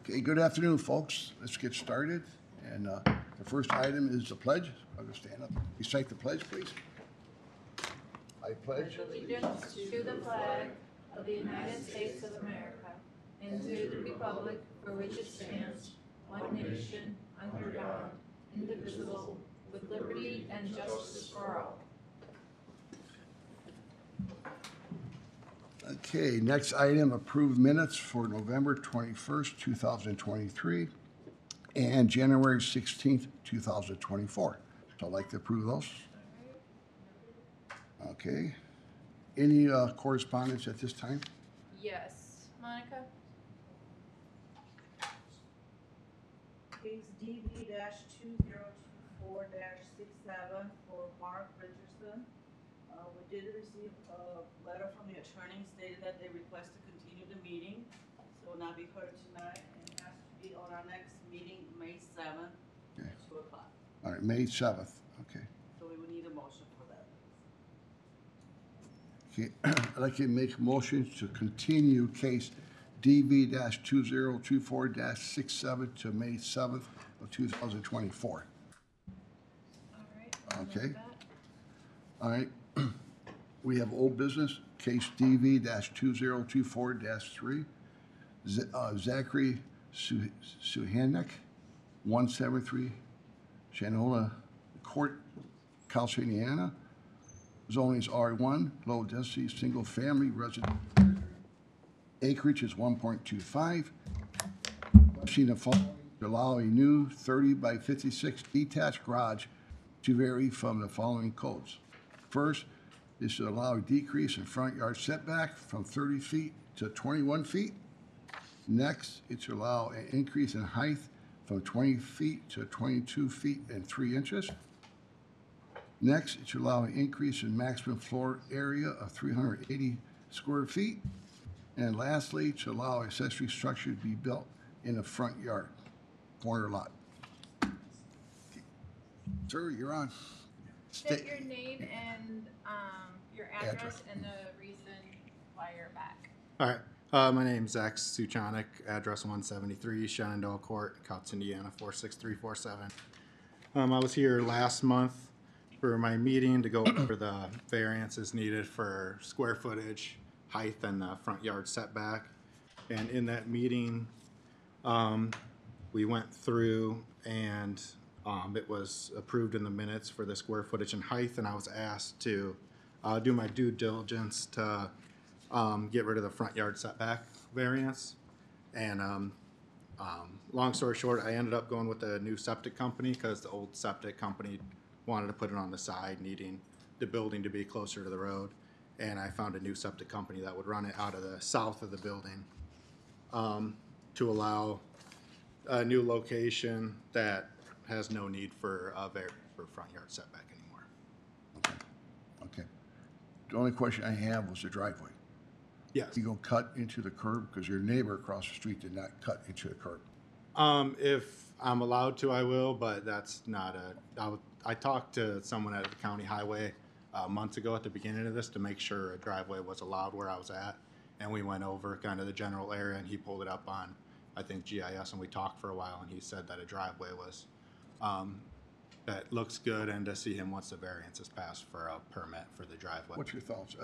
Okay, good afternoon, folks. Let's get started. And the first item is the pledge. I'll just stand up. Recite the pledge, please. I pledge Allegiance to the flag of the United States of America and to the republic for which it stands, one nation, under God, indivisible, with liberty and justice for all. Okay, next item, approved minutes for November 21st, 2023, and January 16th, 2024. So I'd like to approve those. Okay. Any correspondence at this time? Yes, Monica? Case DV-2024-67 for Mark Richardson. We did receive a letter from the attorney stating that they request to continue the meeting. So it will not be heard tonight and it has to be on our next meeting, May 7th Okay. at 2 o'clock. All right, May 7th. Okay. So we would need a motion for that. Okay, I'd like to make a motion to continue case DV-2024-67 to May 7th of 2024. All right. I'll note Okay. that. All right. We have old business, case DV-2024-3, Zachary Suhanek, 173 Shanola Court, Calcio, Indiana. Zoning is R1, low density, single family residential. Acreage is 1.25. Seen the following to allow a new 30 by 56 detached garage to vary from the following codes. First is to allow a decrease in front yard setback from 30 feet to 21 feet. Next, is to allow an increase in height from 20 feet to 22 feet and 3 inches. Next, it should allow an increase in maximum floor area of 380 square feet. And lastly, to allow accessory structure to be built in the front yard, corner lot. Sir, you're on. State your name and your address and the reason why you're back. All right. My name's Zach Suchanek, address 173 Shenandoah Court, Couts, Indiana 46347. I was here last month for my meeting to go over the variances needed for square footage, height, and the front yard setback. And in that meeting, we went through and it was approved in the minutes for the square footage and height, and I was asked to do my due diligence to get rid of the front yard setback variance. And long story short, I ended up going with a new septic company because the old septic company wanted to put it on the side, needing the building to be closer to the road. And I found a new septic company that would run it out of the south of the building to allow a new location that has no need for front yard setback anymore. Okay. The only question I have was the driveway. Yes. You go cut into the curb because your neighbor across the street did not cut into the curb. If I'm allowed to, I will, but that's not I talked to someone at the county highway months ago at the beginning of this to make sure a driveway was allowed where I was at, and we went over kind of the general area, and he pulled it up on, I think, GIS, and we talked for a while, and he said that a driveway was that looks good, and to see him once the variance is passed for a permit for the driveway. What's your thoughts?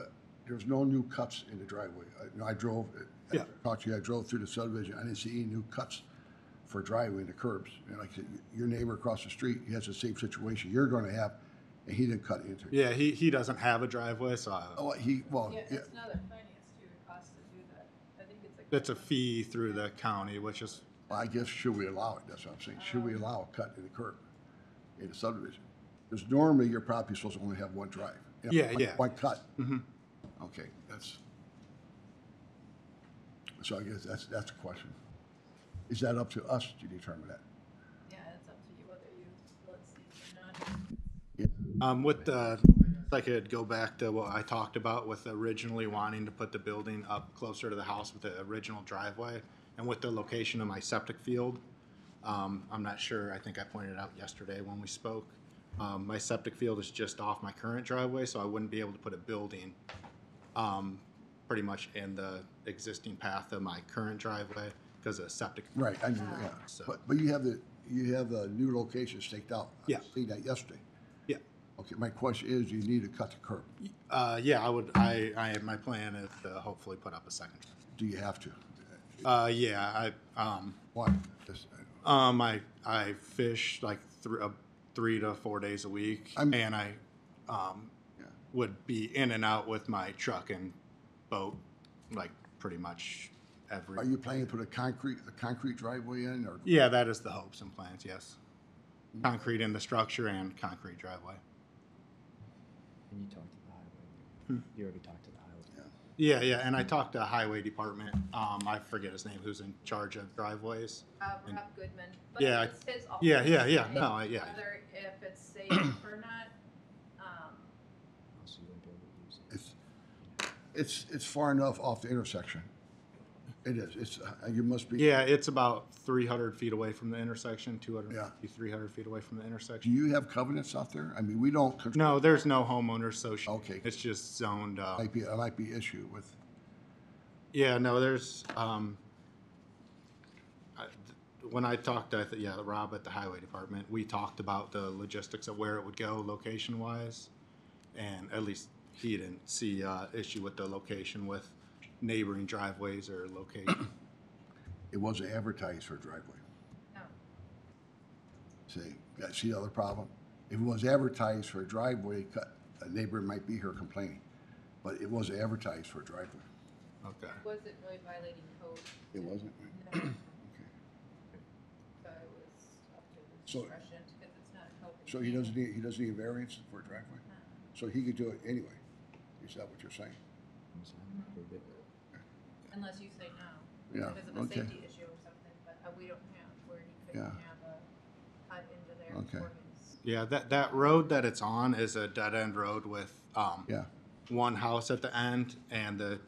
There's no new cuts in the driveway. I drove, Yeah. talked to you, I drove through the subdivision. I didn't see any new cuts for driveway and the curbs. And like I said, your neighbor across the street, he has the same situation you're going to have, and he didn't cut into it. Yeah, he doesn't have a driveway, so Oh, Yeah, it's another finance too, it costs to do that. I think it's like. it's a fee through the county, which is, Well, I guess, should we allow it? That's what I'm saying. Should we allow a cut in the curb in the subdivision? Because normally your property's supposed to only have one drive. Yeah, yeah. One cut. Mm-hmm. Okay, so I guess that's a question. Is that up to us to determine that? Yeah, it's up to you whether you let's see or not. I could go back to what I talked about with originally wanting to put the building up closer to the house with the original driveway, and with the location of my septic field. I'm not sure, I think I pointed it out yesterday when we spoke. My septic field is just off my current driveway, so I wouldn't be able to put a building pretty much in the existing path of my current driveway. because of septic. Right, I mean, yeah. So- But you have the new location staked out. Yeah. I seen that yesterday. Yeah. Okay, my question is, you need to cut the curb. Yeah, my plan is to hopefully put up a second. Do you have to? Yeah, Why? Just- I fish like 3 to 4 days a week, I'm- and I yeah. would be in and out with my truck and boat, like pretty much every. Are you planning to put a concrete driveway in, or? Yeah, that is the hopes and plans. Yes, concrete in the structure and concrete driveway. And you talked to the highway. You already talked to the highway. Yeah, and I talked to Highway Department. I forget his name, who's in charge of driveways. Rob Goodman. But Yeah, it's his office. yeah. No, yeah. Whether if it's safe or not, So you wouldn't be able to use it. It's far enough off the intersection. It is. It's, you must be. Yeah, it's about 300 feet away from the intersection, 200, Yeah. 300 feet away from the Do intersection. you have covenants out there? I mean, we don't control. No, there's no homeowner association. Okay. It's just zoned. It might be issue with, Yeah, no, there's, when I talked to, Rob at the Highway Department, we talked about the logistics of where it would go location-wise. And at least he didn't see, issue with the location with neighboring driveways or location. it wasn't advertised for a driveway. no. See the other problem? If it was advertised for a driveway, a neighbor might be here complaining. But it wasn't advertised for a driveway. Okay. Wasn't really violating code. It wasn't? No. Okay. So it was up to his So- discretion because it's not helping. So he doesn't need a variance for a driveway? So he could do it anyway? Is that what you're saying? So I approve it. Unless you say no. Yeah, Because of a okay. safety issue or something, but we don't have where he couldn't Yeah. have a cut into there Okay. for his. Yeah, that road that it's on is a dead-end road with, Yeah. one house at the end and the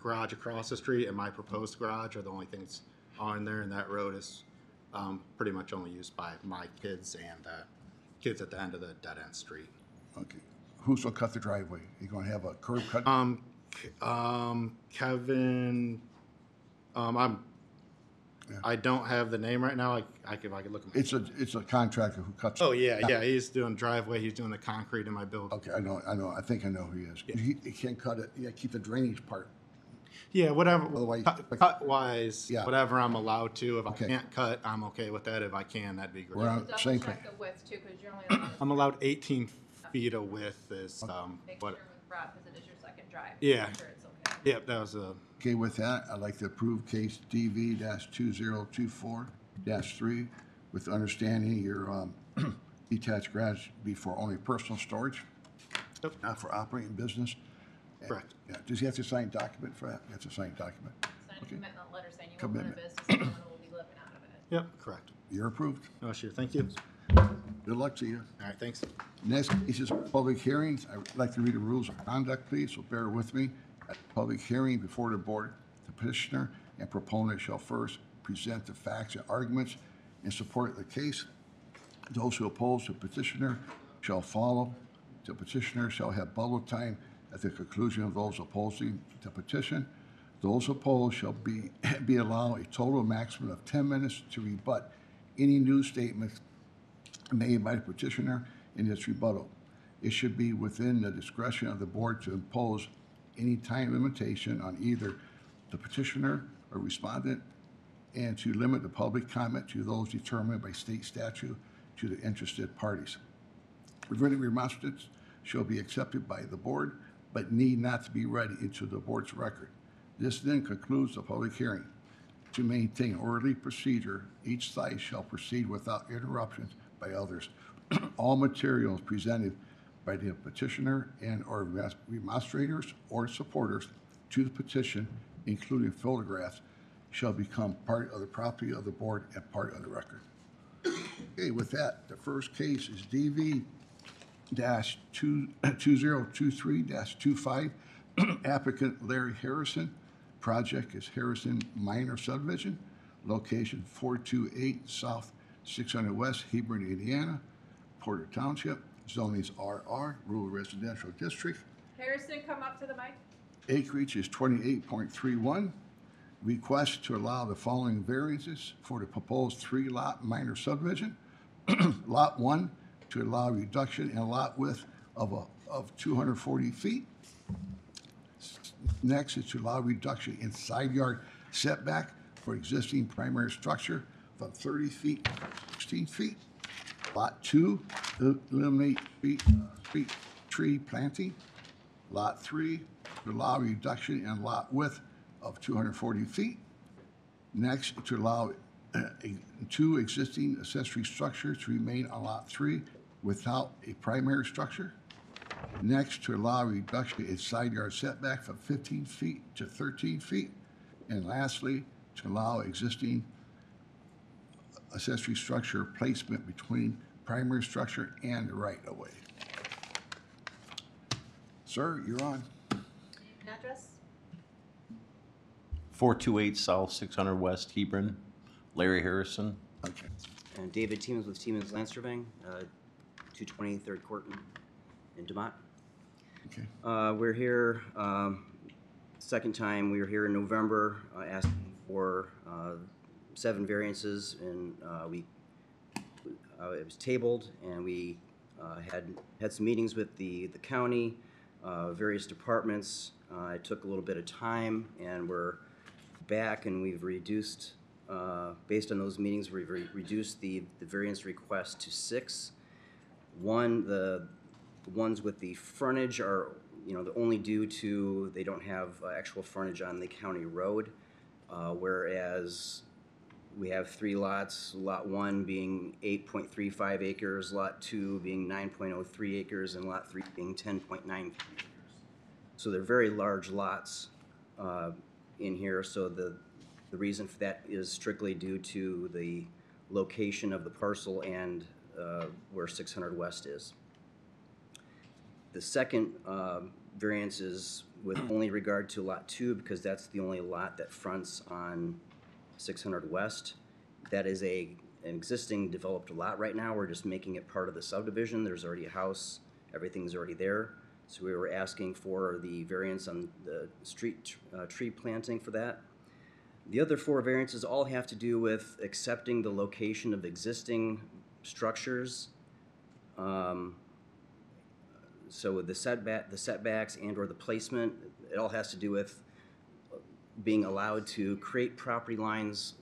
garage across the street and my proposed garage are the only things on there, and that road is pretty much only used by my kids and kids at the end of the dead-end street. Okay. Who's gonna cut the driveway? You gonna have a curb cut? Kevin, I don't have the name right now. I could look at my. It's a contractor who cuts. Oh, yeah, he's doing driveway, he's doing the concrete in my building. Okay, I know, I think I know who he is. He can't cut it, yeah, keep the drainage part. Yeah, whatever, Otherwise- cut-wise, Yeah. whatever I'm allowed to. If I Okay. can't cut, I'm okay with that. If I can, that'd be We're great. on Double same check page. the width too, because you're only allowed I'm allowed 18 feet of width is, make what, sure with Rob, because it is your second drive. Yeah. Make sure it's okay. yep, that was a, Okay, with that, I'd like to approve case DV-2024-3 with understanding your detached garage be for only personal storage, Yep. not for operating business. Correct. Yeah, does he have to sign a document for that? He has to sign a document. Sign a Okay. commitment letter saying you won't run a Commitment. business, and no one will be living out of it. yep, correct. You're approved. Oh, sure, thank you. Good luck to you. All right, thanks. Next case is public hearings. I would like to read the rules of conduct, please, so bear with me. At the public hearing before the board, the petitioner and proponent shall first present the facts and arguments in support of the case. Those who oppose the petitioner shall follow. The petitioner shall have bubble time at the conclusion of those opposing the petition. Those opposed shall be allowed a total maximum of 10 minutes to rebut any new statements made by the petitioner in its rebuttal. It should be within the discretion of the board to impose any time limitation on either the petitioner or respondent and to limit the public comment to those determined by state statute to the interested parties. Written remonstrance shall be accepted by the board but need not to be read into the board's record. This then concludes the public hearing. To maintain orderly procedure, each side shall proceed without interruptions by others. All materials presented by the petitioner and/or remonstrators or supporters to the petition, including photographs, shall become part of the property of the board and part of the record. Okay, with that, the first case is DV-2023-25. Applicant Larry Harrison. Project is Harrison Minor Subdivision. Location 428 South 600 West, Hebron, Indiana. Porter Township. Zoning's RR, Rural Residential District. Harrison, come up to the mic. Acreage is 28.31. request to allow the following variances for the proposed three-lot minor subdivision. Lot 1, to allow reduction in lot width of 240 feet. Next is to allow reduction in side yard setback for existing primary structure from 30 feet to 16 feet. Lot 2, eliminate street tree planting. Lot 3, to allow reduction in lot width of 240 feet. Next, to allow two existing accessory structures to remain on lot 3 without a primary structure. Next, to allow reduction in side yard setback from 15 feet to 13 feet. And lastly, to allow existing accessory structure placement between primary structure and the right-of-way. Sir, you're on. Address? 428 South, 600 West, Hebron. Larry Harrison. Okay. And David Tiemens with Tiemens Land Surveying, 220 Third Court in Demont. Okay. We're here, second time, we were here in November asking for 7 variances, and it was tabled, and we had some meetings with the county, various departments. It took a little bit of time, and we're back, and we've reduced, based on those meetings, we've reduced the variance request to 6. One, the ones with the frontage are, only due to they don't have actual frontage on the county road, whereas we have 3 lots, lot 1 being 8.35 acres, lot 2 being 9.03 acres, and lot 3 being 10.9 acres. So they're very large lots in here, so the reason for that is strictly due to the location of the parcel and where 600 West is. The second variance is with only regard to lot 2, because that's the only lot that fronts on 600 West. That is an existing developed lot right now. We're just making it part of the subdivision. There's already a house, everything's already there. So we were asking for the variance on the street tree planting for that. The other 4 variances all have to do with accepting the location of existing structures. So with the setbacks and or the placement, it all has to do with being allowed to create property lines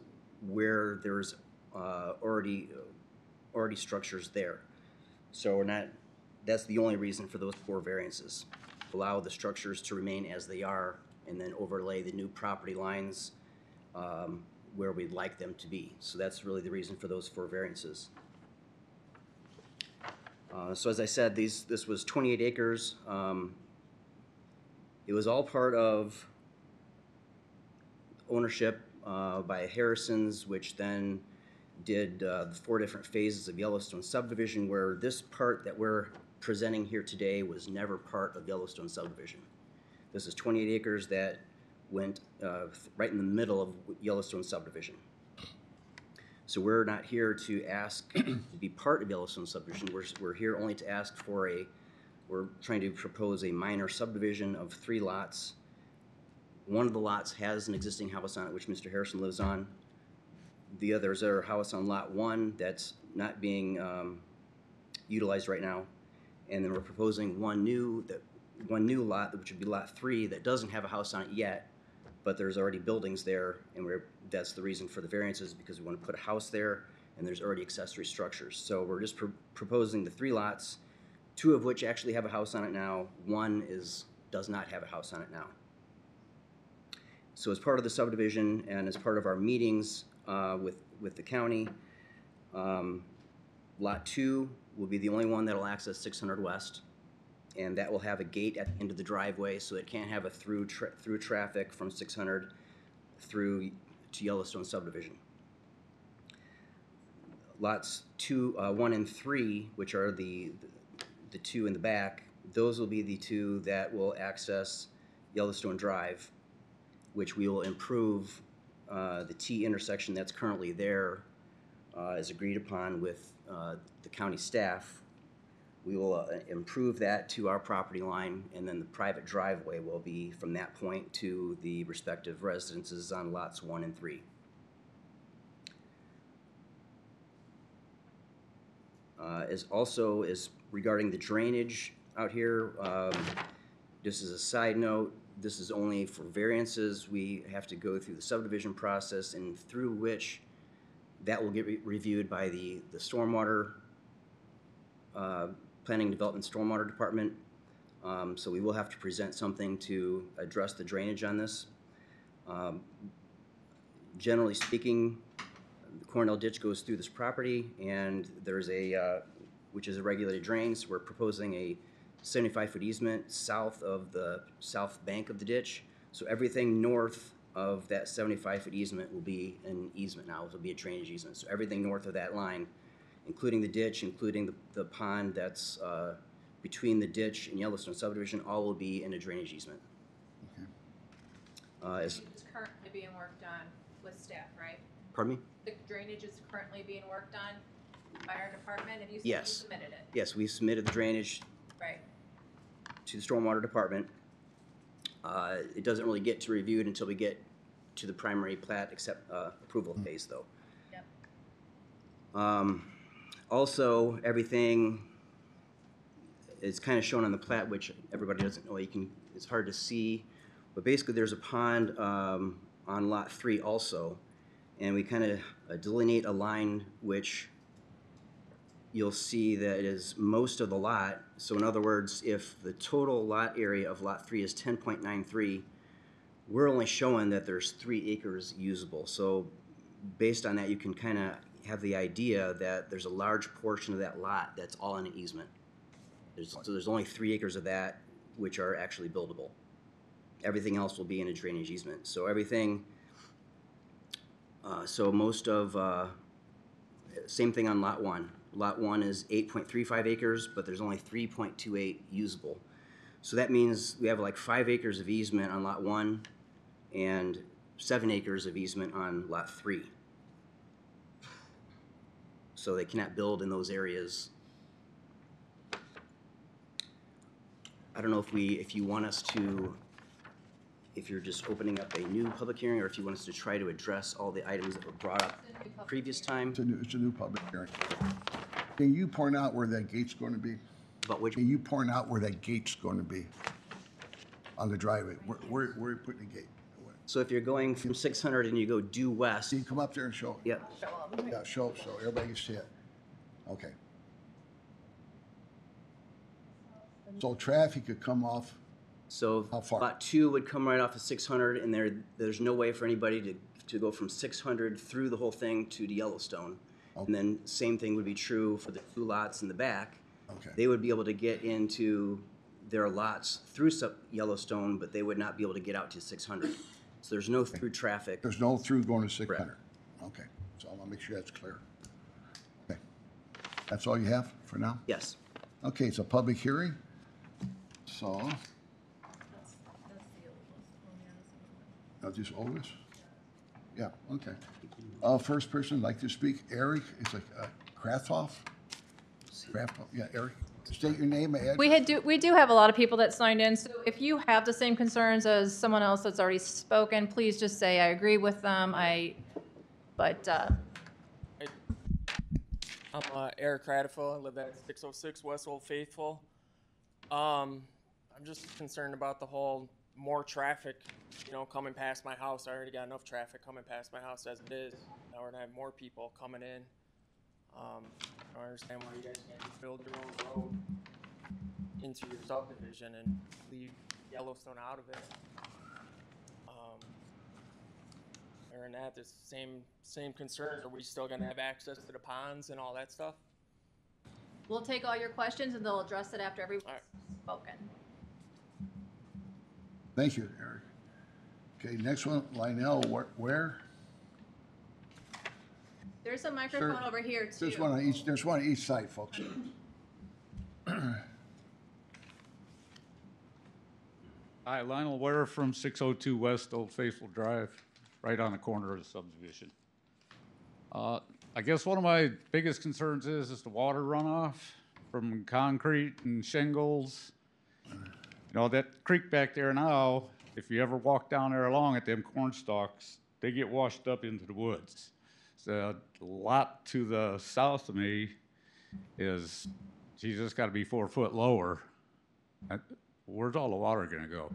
where there's already structures there. So that's the only reason for those 4 variances. Allow the structures to remain as they are, and then overlay the new property lines where we'd like them to be. So that's really the reason for those 4 variances. So as I said, this was 28 acres. It was all part of ownership by Harrison's, which then did the 4 different phases of Yellowstone subdivision, where this part that we're presenting here today was never part of Yellowstone subdivision. This is 28 acres that went right in the middle of Yellowstone subdivision. So we're not here to ask to be part of Yellowstone subdivision. We're here only to ask for we're trying to propose a minor subdivision of 3 lots. One of the lots has an existing house on it, which Mr. Harrison lives on. The others are a house on lot 1 that's not being utilized right now. And then we're proposing one new lot, which would be lot 3, that doesn't have a house on it yet, but there's already buildings there, and that's the reason for the variances, because we want to put a house there, and there's already accessory structures. So we're just proposing the 3 lots, 2 of which actually have a house on it now. 1 does not have a house on it now. So as part of the subdivision and as part of our meetings with the county, lot 2 will be the only one that will access 600 West, and that will have a gate at the end of the driveway, so it can't have a through traffic from 600 through to Yellowstone subdivision. Lots 1 and 3, which are the 2 in the back, those will be the 2 that will access Yellowstone Drive, which we will improve the T intersection that's currently there as agreed upon with the county staff. We will improve that to our property line, and then the private driveway will be from that point to the respective residences on lots 1 and 3. Is regarding the drainage out here, just as a side note, this is only for variances. We have to go through the subdivision process, and through which that will get reviewed by the stormwater, planning development stormwater department. So we will have to present something to address the drainage on this. Generally speaking, the Cornell ditch goes through this property, and there's which is a regulated drain, so we're proposing a 75-foot easement south of the south bank of the ditch. So everything north of that 75-foot easement will be an easement now. It'll be a drainage easement. So everything north of that line, including the ditch, including the pond that's between the ditch and Yellowstone subdivision, all will be in a drainage easement. Drainage is currently being worked on with staff, right? Pardon me? The drainage is currently being worked on by our department. Have you Yes. submitted it? Yes, we submitted the drainage Right. to the stormwater department. It doesn't really get to review it until we get to the primary plat approval phase, though. Yep. Also, everything is kind of shown on the plat, which everybody doesn't know. It's hard to see, but basically there's a pond on lot 3 also, and we kind of delineate a line which you'll see that is most of the lot. So in other words, if the total lot area of lot 3 is 10.93, we're only showing that there's 3 acres usable. So based on that, you can kind of have the idea that there's a large portion of that lot that's all in an easement. So there's only 3 acres of that which are actually buildable. Everything else will be in a drainage easement. So everything, same thing on lot 1. Lot 1 is 8.35 acres, but there's only 3.28 usable. So that means we have like 5 acres of easement on lot 1 and 7 acres of easement on lot 3. So they cannot build in those areas. I don't know if you want us to, if you're just opening up a new public hearing, or if you want us to try to address all the items that were brought up previous time. It's a new public hearing. Can you point out where that gate's going to be? But which, Can you point out where that gate's going to be on the driveway? Where are you putting the gate? so if you're going from 600 and you go due west, Can you come up there and show it? yep, Yeah, show it so everybody can see it. Okay. So traffic could come off, so How far? lot 2 would come right off of 600, and there's no way for anybody to go from 600 through the whole thing to Yellowstone. Okay. And then same thing would be true for the 2 lots in the back. Okay. They would be able to get into their lots through Yellowstone, but they would not be able to get out to 600. So there's no through traffic. There's no through going to 600. Okay, so I want to make sure that's clear. Okay, that's all you have for now? Yes. Okay, it's a public hearing. So, now this oldest? Yeah, okay. First person like to speak, Eric, it's like Kratoff? Kratoff, yeah, Eric. State your name and address. We do have a lot of people that signed in, so if you have the same concerns as someone else that's already spoken, please just say, I agree with them, I'm Eric Radifel. I live at 606 West Old Faithful. I'm just concerned about the whole more traffic, coming past my house. I already got enough traffic coming past my house as it is. Now we're gonna have more people coming in. I don't understand why you guys can't just build your own road into your subdivision and leave Yellowstone out of it. Other than that, the same concerns. Are we still gonna have access to the ponds and all that stuff? We'll take all your questions and they'll address it after everyone's spoken. Thank you, Eric. Okay, next one, Lionel, where? There's a microphone over here too. There's one on each side, folks. Hi, Lionel Ware from 602 West Old Faithful Drive, right on the corner of the subdivision. I guess one of my biggest concerns is the water runoff. from concrete and shingles. You know, that creek back there now, if you ever walk down there along at them corn stalks, they get washed up into the woods. So a lot to the south of me is, geez, it's got to be 4 foot lower. Where's all the water going to go?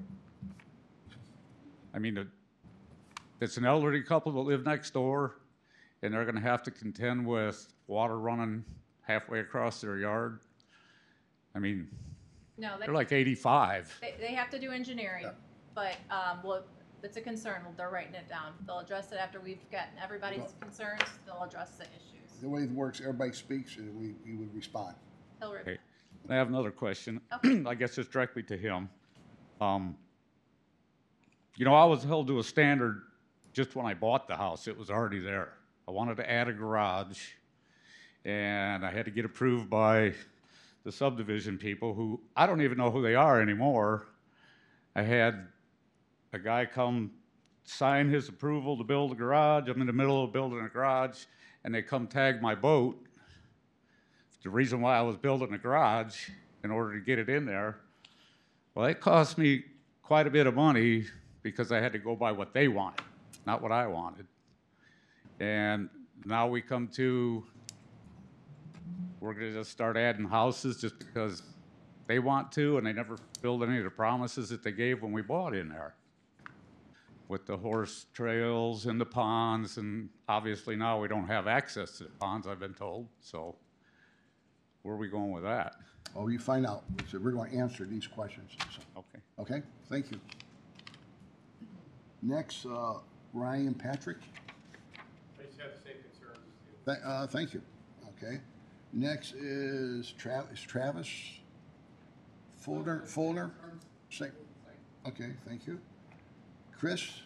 I mean, it's an elderly couple that live next door, and they're going to have to contend with water running halfway across their yard. I mean, No, they're like 85. they have to do engineering, but, well, it's a concern. They're writing it down. They'll address it after we've gotten everybody's concerns. They'll address the issues. The way it works, everybody speaks and we would respond. He'll Okay. I have another question. Okay. I guess it's directly to him. You know, I was held to a standard just when I bought the house. It was already there. I wanted to add a garage, and I had to get approved by the subdivision people, who I don't even know who they are anymore. I had a guy come sign his approval to build a garage. I'm in the middle of building a garage, and they come tag my boat. The reason why I was building a garage in order to get it in there, well, it cost me quite a bit of money because I had to go by what they wanted, not what I wanted. And now we come to, we're gonna just start adding houses just because they want to, and they never fulfilled any of the promises that they gave when we bought in there. With the horse trails and the ponds, and obviously now we don't have access to the ponds, I've been told, so where are we going with that? Oh, you find out. So we're going to answer these questions. So, Okay. okay, thank you. Next, Ryan Patrick. I just have the same concerns as you. Thank you. Okay. Next is Travis Fuller. Same. Okay, thank you. Chris.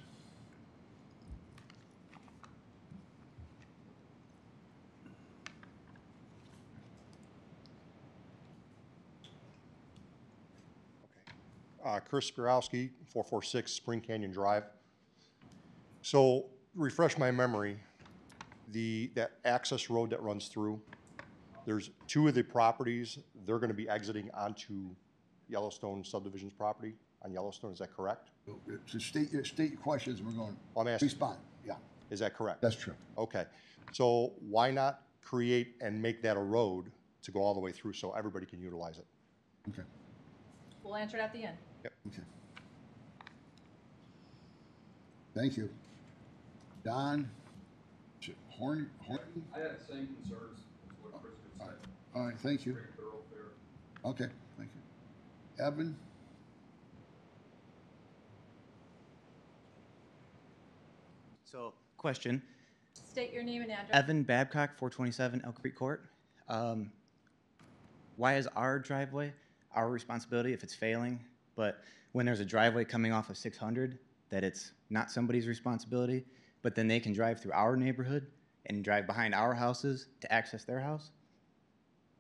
Chris Spirowski, 446 Spring Canyon Drive. So, refresh my memory, that access road that runs through, there's 2 of the properties, they're gonna be exiting onto Yellowstone subdivision's property on Yellowstone, is that correct? So state your questions, and we're going I'm to asking, respond. Yeah, is that correct? that's true. Okay, so why not create and make that a road to go all the way through so everybody can utilize it? Okay. We'll answer it at the end. Okay. Thank you. Don Horn. I had the same concerns as what Chris just said. All right, thank you. Pretty thoroughfare. Okay, thank you. Evan. So, question. State your name and address. Evan Babcock, 427 Elk Creek Court. Why is our driveway our responsibility if it's failing, but when there's a driveway coming off of 600, that it's not somebody's responsibility, but then they can drive through our neighborhood and drive behind our houses to access their house?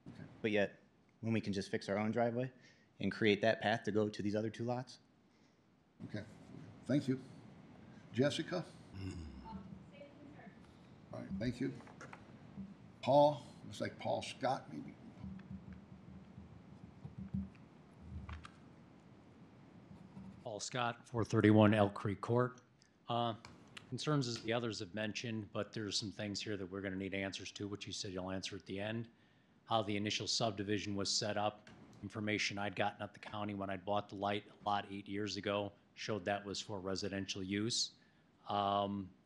Okay. But yet, when we can just fix our own driveway and create that path to go to these other 2 lots? Okay, thank you. Jessica? All right, thank you. Paul, looks like Paul Scott, maybe. Paul Scott, 431 Elk Creek Court. Concerns as the others have mentioned, but there's some things here that we're going to need answers to, which you said you'll answer at the end. How the initial subdivision was set up, information I'd gotten at the county when I bought the lot 8 years ago showed that was for residential use.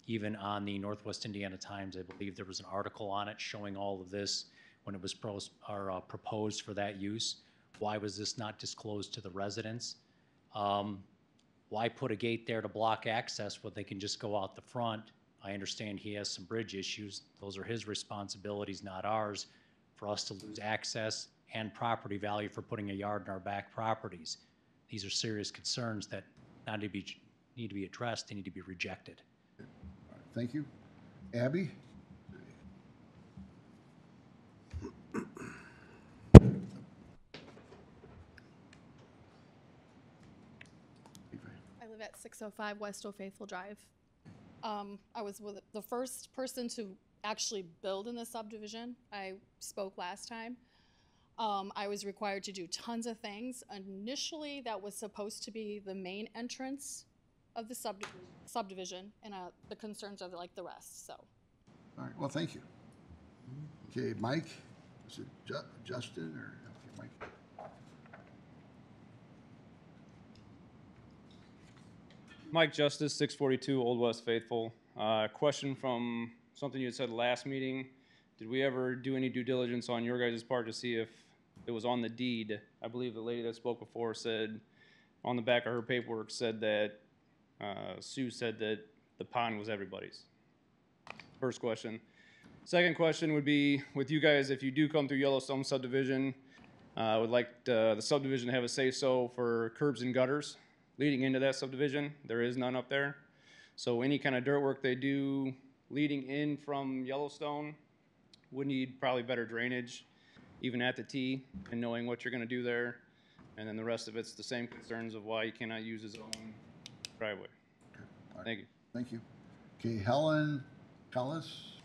Even on the Northwest Indiana Times, I believe there was an article on it showing all of this when it was proposed for that use. Why was this not disclosed to the residents? Why put a gate there to block access when they can just go out the front? I understand he has some bridge issues. Those are his responsibilities, not ours, for us to lose access and property value for putting a yard in our back properties. These are serious concerns that need to be addressed. They need to be rejected. All right, thank you. Abby? I live at 605 West Old Faithful Drive. I was the first person to actually build in the subdivision. I spoke last time. I was required to do tons of things. Initially, that was supposed to be the main entrance of the subdivision, and the concerns are like the rest, so. All right, well, thank you. Okay, Mike, is it Justin or, okay, Mike? Mike Justice, 642 Old West Faithful. Question from something you had said last meeting. Did we ever do any due diligence on your guys' part to see if it was on the deed? I believe the lady that spoke before said, on the back of her paperwork said that, Sue said that the pond was everybody's. First question. Second question would be, with you guys, if you do come through Yellowstone subdivision, I would like the subdivision to have a say-so for curbs and gutters leading into that subdivision. There is none up there. So any kind of dirt work they do leading in from Yellowstone would need probably better drainage, even at the T, and knowing what you're gonna do there. And then the rest of it's the same concerns of why you cannot use his own driveway. Right. Thank you. Thank you. Okay, Helen Cullis?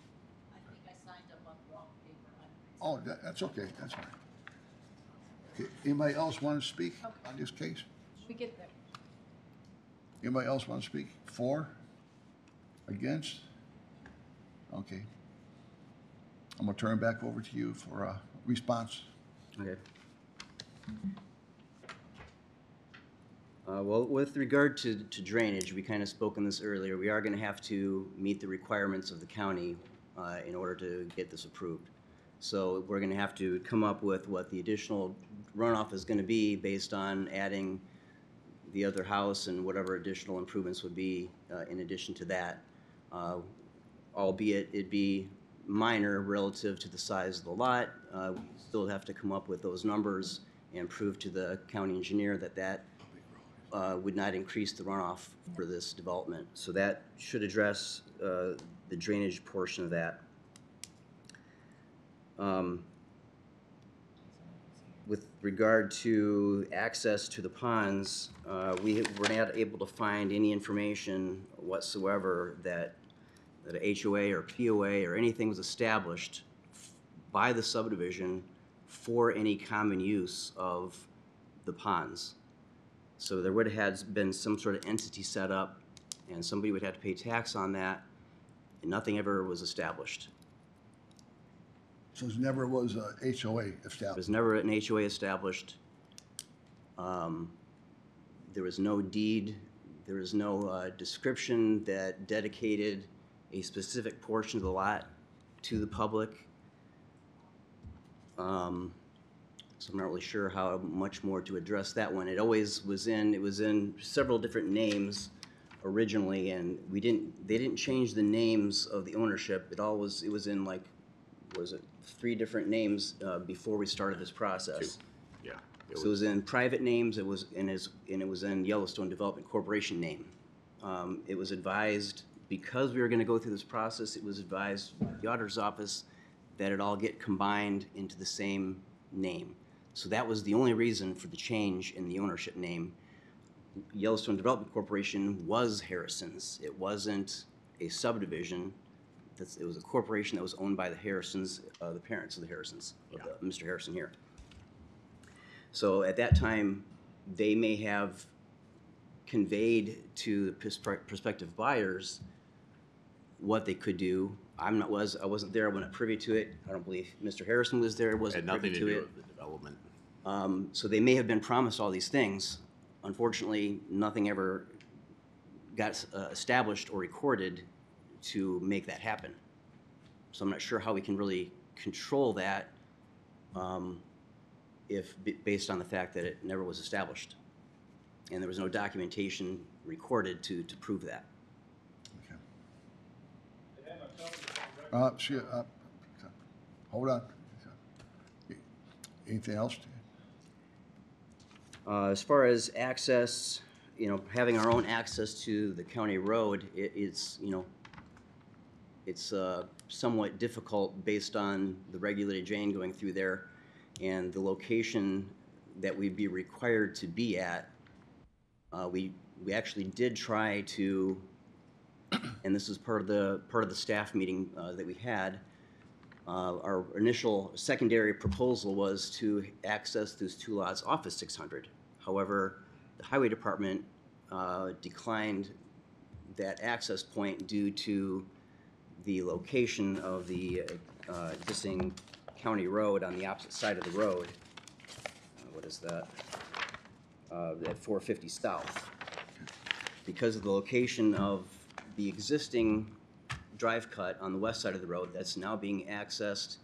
I think I signed up on the wrong paper. Oh, that's okay, that's fine. Okay, anybody else want to speak on this case? We get there. Anybody else want to speak? For? Against? Okay. I'm gonna turn it back over to you for a response. Okay. Well, with regard to drainage, we kind of spoke on this earlier. We are going to have to meet the requirements of the county in order to get this approved. So we're going to have to come up with what the additional runoff is going to be based on adding the other house and whatever additional improvements would be in addition to that. Albeit it'd be minor relative to the size of the lot. We still have to come up with those numbers and prove to the county engineer that that would not increase the runoff for this development. So that should address the drainage portion of that. With regard to access to the ponds, we were not able to find any information whatsoever that a HOA or POA or anything was established by the subdivision for any common use of the ponds. So there would have been some sort of entity set up, and somebody would have to pay tax on that, and nothing ever was established. So there never was a HOA There established? was never an HOA established. There was no deed. There was no description that dedicated a specific portion of the lot to the public. So I'm not really sure how much more to address that one. It always was it was in several different names originally, and they didn't change the names of the ownership. It was in like, was it 3 different names before we started this process? 2. Yeah. So it was in private names, it was in Yellowstone Development Corporation name. It was advised, because we were gonna go through this process, it was advised by the auditor's office that it all get combined into the same name. So that was the only reason for the change in the ownership name. Yellowstone Development Corporation was Harrison's. It wasn't a subdivision. It was a corporation that was owned by the Harrisons, the parents of the Harrisons, Mr. Harrison here. So at that time, they may have conveyed to the prospective buyers what they could do. I wasn't there, I wasn't privy to it. I don't believe Mr. Harrison was there, wasn't privy to it. Had nothing to do with the development. So they may have been promised all these things. Unfortunately, nothing ever got established or recorded to make that happen. So I'm not sure how we can really control that based on the fact that it never was established. And there was no documentation recorded to prove that. Hold on. Anything else? As far as access, having our own access to the county road, it's somewhat difficult based on the regulated drain going through there and the location that we'd be required to be at. We actually did try to, and this is part of the staff meeting that we had, Our initial secondary proposal was to access those two lots off of 600. However, the highway department declined that access point due to the location of the existing county road on the opposite side of the road. What is that? At 450 South. Because of the location of the existing drive cut on the west side of the road that's now being accessed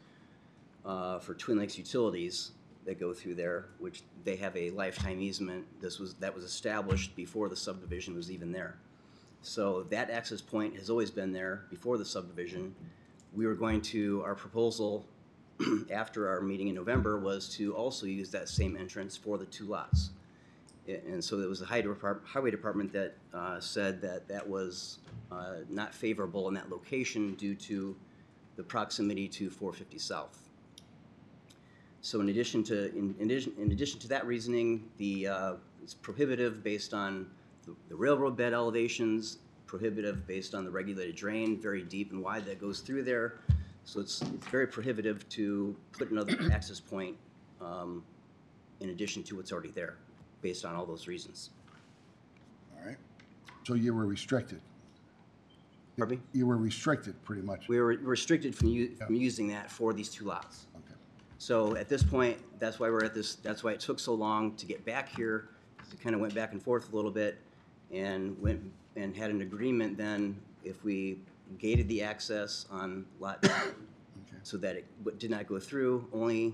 for Twin Lakes Utilities that go through there, which they have a lifetime easement. That was established before the subdivision was even there. So that access point has always been there before the subdivision. We were going to, our proposal after our meeting in November was to also use that same entrance for the two lots. And so it was the highway department that said that that was not favorable in that location due to the proximity to 450 South. So in addition to that reasoning, it's prohibitive based on the railroad bed elevations, prohibitive based on the regulated drain, very deep and wide that goes through there. So it's very prohibitive to put another access point in addition to what's already there, based on all those reasons. All right. So you were restricted. Pardon me? You were restricted, pretty much. We were restricted from using that for these two lots. Okay. So at this point, that's why we're at this. That's why it took so long to get back here. It kind of went back and forth a little bit, and went and had an agreement. Then, if we gated the access on lot 2, so that it did not go through, only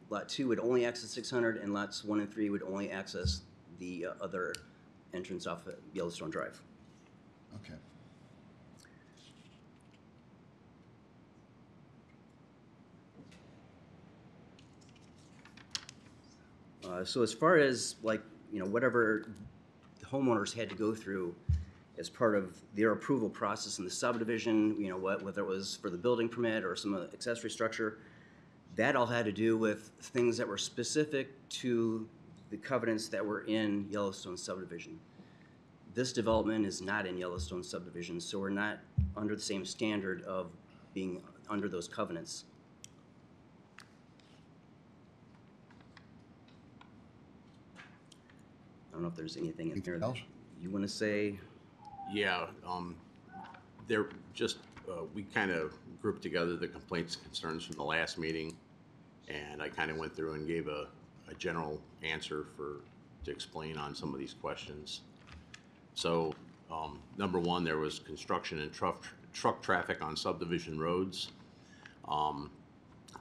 lot 2 would only access 600, and lots 1 and 3 would only access the other entrance off of Yellowstone Drive. Okay. So as far as whatever the homeowners had to go through as part of their approval process in the subdivision, whether it was for the building permit or some accessory structure, that all had to do with things that were specific to the covenants that were in Yellowstone subdivision. This development is not in Yellowstone subdivision, so we're not under the same standard of being under those covenants. I don't know if there's anything in there that you want to say. Yeah, they're just, we kind of grouped together the complaints and concerns from the last meeting, and I kind of went through and gave a general answer to explain on some of these questions. So, number one, there was construction and truck traffic on subdivision roads.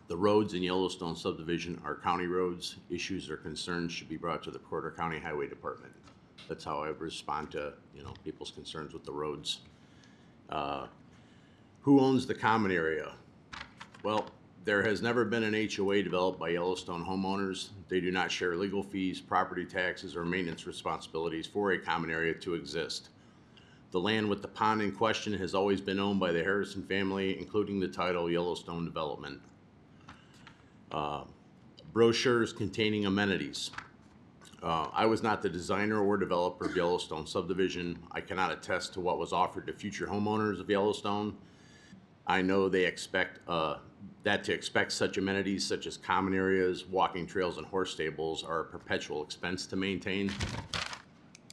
The roads in Yellowstone subdivision are county roads. Issues or concerns should be brought to the Porter County Highway Department. That's how I respond to, people's concerns with the roads. Who owns the common area? Well, there has never been an HOA developed by Yellowstone homeowners. They do not share legal fees, property taxes, or maintenance responsibilities for a common area to exist. The land with the pond in question has always been owned by the Harrison family, including the title Yellowstone Development. Brochures containing amenities. I was not the designer or developer of Yellowstone subdivision. I cannot attest to what was offered to future homeowners of Yellowstone. I know they expect that to expect such amenities such as common areas, walking trails, and horse stables are a perpetual expense to maintain.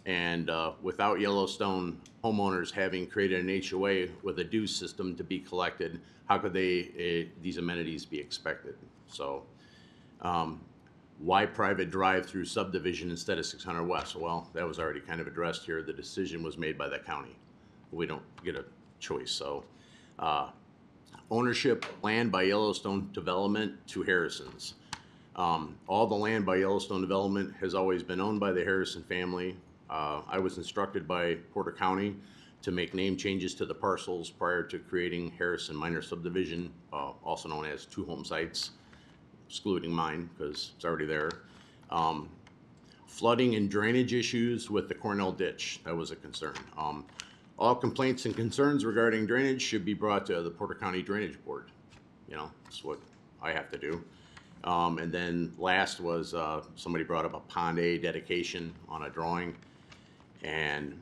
And without Yellowstone homeowners having created an HOA with a due system to be collected, how could these amenities be expected? So why private drive through subdivision instead of 600 West? Well, that was already kind of addressed here. The decision was made by the county. We don't get a choice. So ownership of land by Yellowstone Development to Harrison's. All the land by Yellowstone Development has always been owned by the Harrison family. I was instructed by Porter County to make name changes to the parcels prior to creating Harrison Minor Subdivision, also known as 2 home sites, excluding mine because it's already there. Flooding and drainage issues with the Cornell ditch, that was a concern. All complaints and concerns regarding drainage should be brought to the Porter County Drainage Board. That's what I have to do. And then last was somebody brought up a Pond A dedication on a drawing. And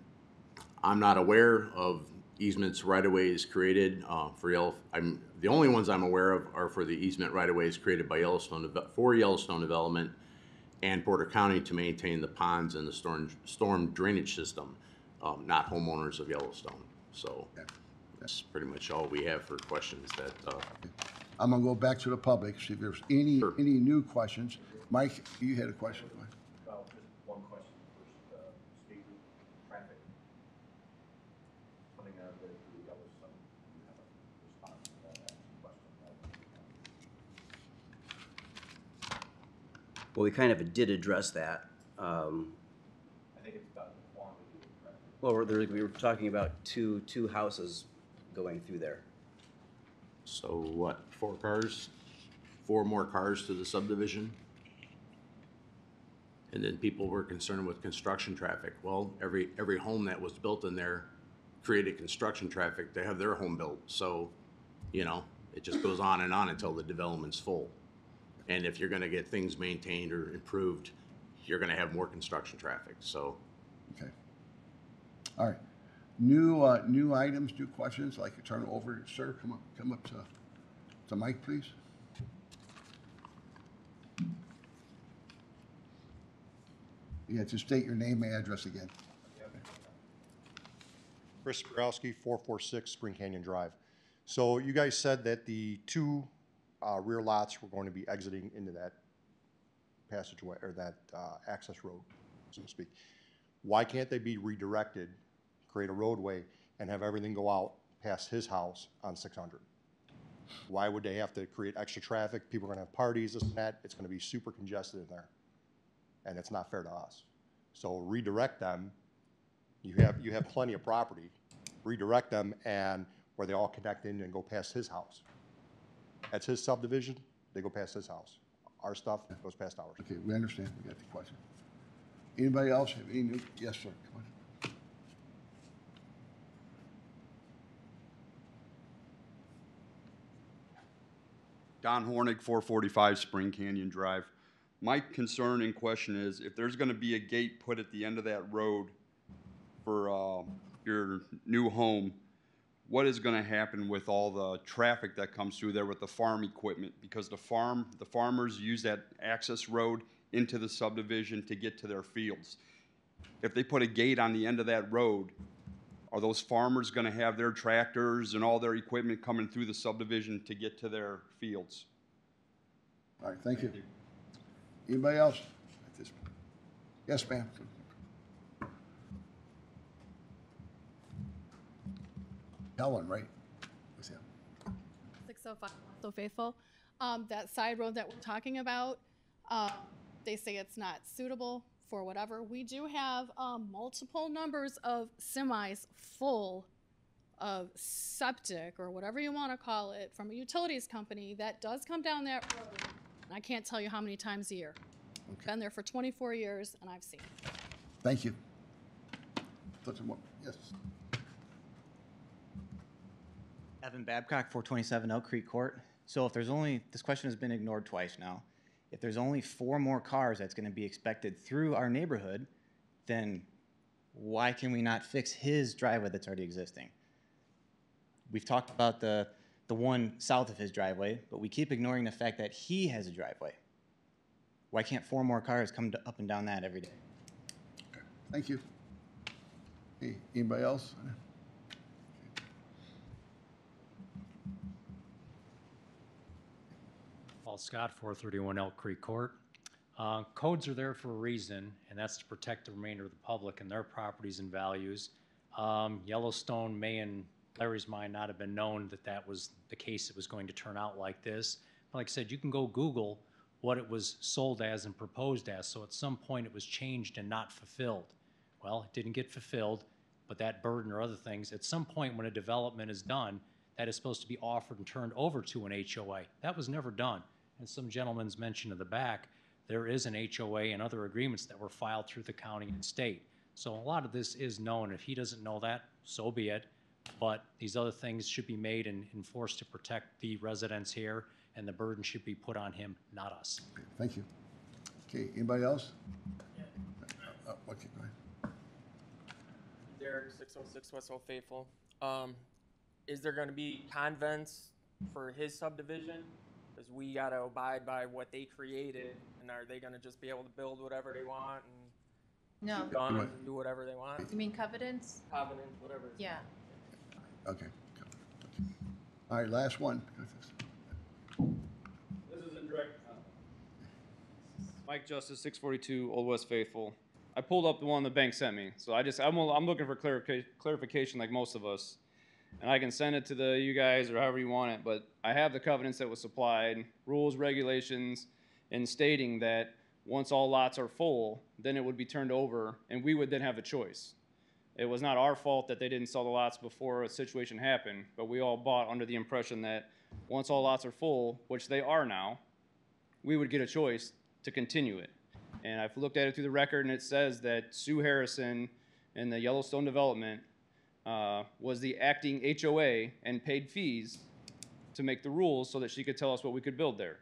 I'm not aware of easements right-of-ways created for the only ones I'm aware of are for the easement right-of-ways created by for Yellowstone Development and Porter County to maintain the ponds and the storm drainage system, not homeowners of Yellowstone. So that's pretty much all we have for questions that. I'm gonna go back to the public, see if there's any new questions. Mike, you had a question. Go ahead. Well, just one question first, speaker, traffic coming out of the Yellowstone. Do you have a response to that question? Well, we kind of did address that. I think it's about the quantity of traffic. Well, we were talking about two houses going through there. So what, 4 cars? 4 more cars to the subdivision? And then people were concerned with construction traffic. Well, every home that was built in there created construction traffic to have their home built. So, you know, it just goes on until the development's full. And if you're gonna get things maintained or improved, you're gonna have more construction traffic, so. Okay. All right. New items, new questions, I'd like to turn it over, sir, come up to Mike, please. You have to state your name and address again. Chris Skrowski, 446 Spring Canyon Drive. So you guys said that the 2 rear lots were going to be exiting into that passageway, or that access road, so to speak. Why can't they be redirected, create a roadway, and have everything go out past his house on 600? Why would they have to create extra traffic? People are gonna have parties, this and that. It's gonna be super congested in there. And it's not fair to us. So redirect them. You have plenty of property. Redirect them, and where they all connect in and go past his house. That's his subdivision, they go past his house. Our stuff goes past ours. Okay, we understand, we got the question. Anybody else have any new, yes, sir, come on. Don Hornig, 445 Spring Canyon Drive. My concern and question is, if there's gonna be a gate put at the end of that road for your new home, what is gonna happen with all the traffic that comes through there with the farm equipment? Because the farmers use that access road into the subdivision to get to their fields. If they put a gate on the end of that road, are those farmers gonna have their tractors and all their equipment coming through the subdivision to get to their fields? All right, thank you. Anybody else at this point? Yes, ma'am. Helen, right? What's that? 605, so faithful. That side road that we're talking about, they say it's not suitable for whatever. We do have multiple numbers of semis full of septic, or whatever you want to call it, from a utilities company that does come down that road. And I can't tell you how many times a year. Okay. Been there for 24 years, and I've seen it. Thank you. Yes. Evan Babcock, 427 Elk Creek Court. So if there's only, this question has been ignored twice now. If there's only 4 more cars that's going to be expected through our neighborhood, then why can we not fix his driveway that's already existing? We've talked about the one south of his driveway, but we keep ignoring the fact that he has a driveway. Why can't 4 more cars come up and down that every day? Okay. Thank you. Hey, anybody else? Paul Scott, 431 Elk Creek Court. Codes are there for a reason, and that's to protect the remainder of the public and their properties and values. Yellowstone may, in Larry's mind, not have been known that that was the case. It was going to turn out like this. But like I said, you can go Google what it was sold as and proposed as. So at some point it was changed and not fulfilled. Well, it didn't get fulfilled, but that burden or other things, at some point when a development is done, that is supposed to be offered and turned over to an HOA. That was never done. And some gentleman's mentioned in the back, there is an HOA and other agreements that were filed through the county and state. So a lot of this is known. If he doesn't know that, so be it. But these other things should be made and enforced to protect the residents here, and the burden should be put on him, not us. Okay, thank you. Okay, anybody else? Okay, go ahead. Derek, 606 West Old Faithful. Is there gonna be convents for his subdivision? Because we gotta abide by what they created, and are they gonna just be able to build whatever they want and No. guns and do whatever they want? You mean covenants? Covenant, whatever. Yeah. Okay. All right, last one. This is in direct. Mike Justice, 642 Old West Faithful. I pulled up the one the bank sent me, so I'm looking for clarification like most of us, and I can send it to you guys or however you want it. But I have the covenants that was supplied, rules, regulations, and stating that once all lots are full, then it would be turned over, and we would then have a choice. It was not our fault that they didn't sell the lots before a situation happened, but we all bought under the impression that once all lots are full, which they are now, we would get a choice to continue it. And I've looked at it through the record, and it says that Sue Harrison in the Yellowstone development was the acting HOA and paid fees to make the rules so that she could tell us what we could build there.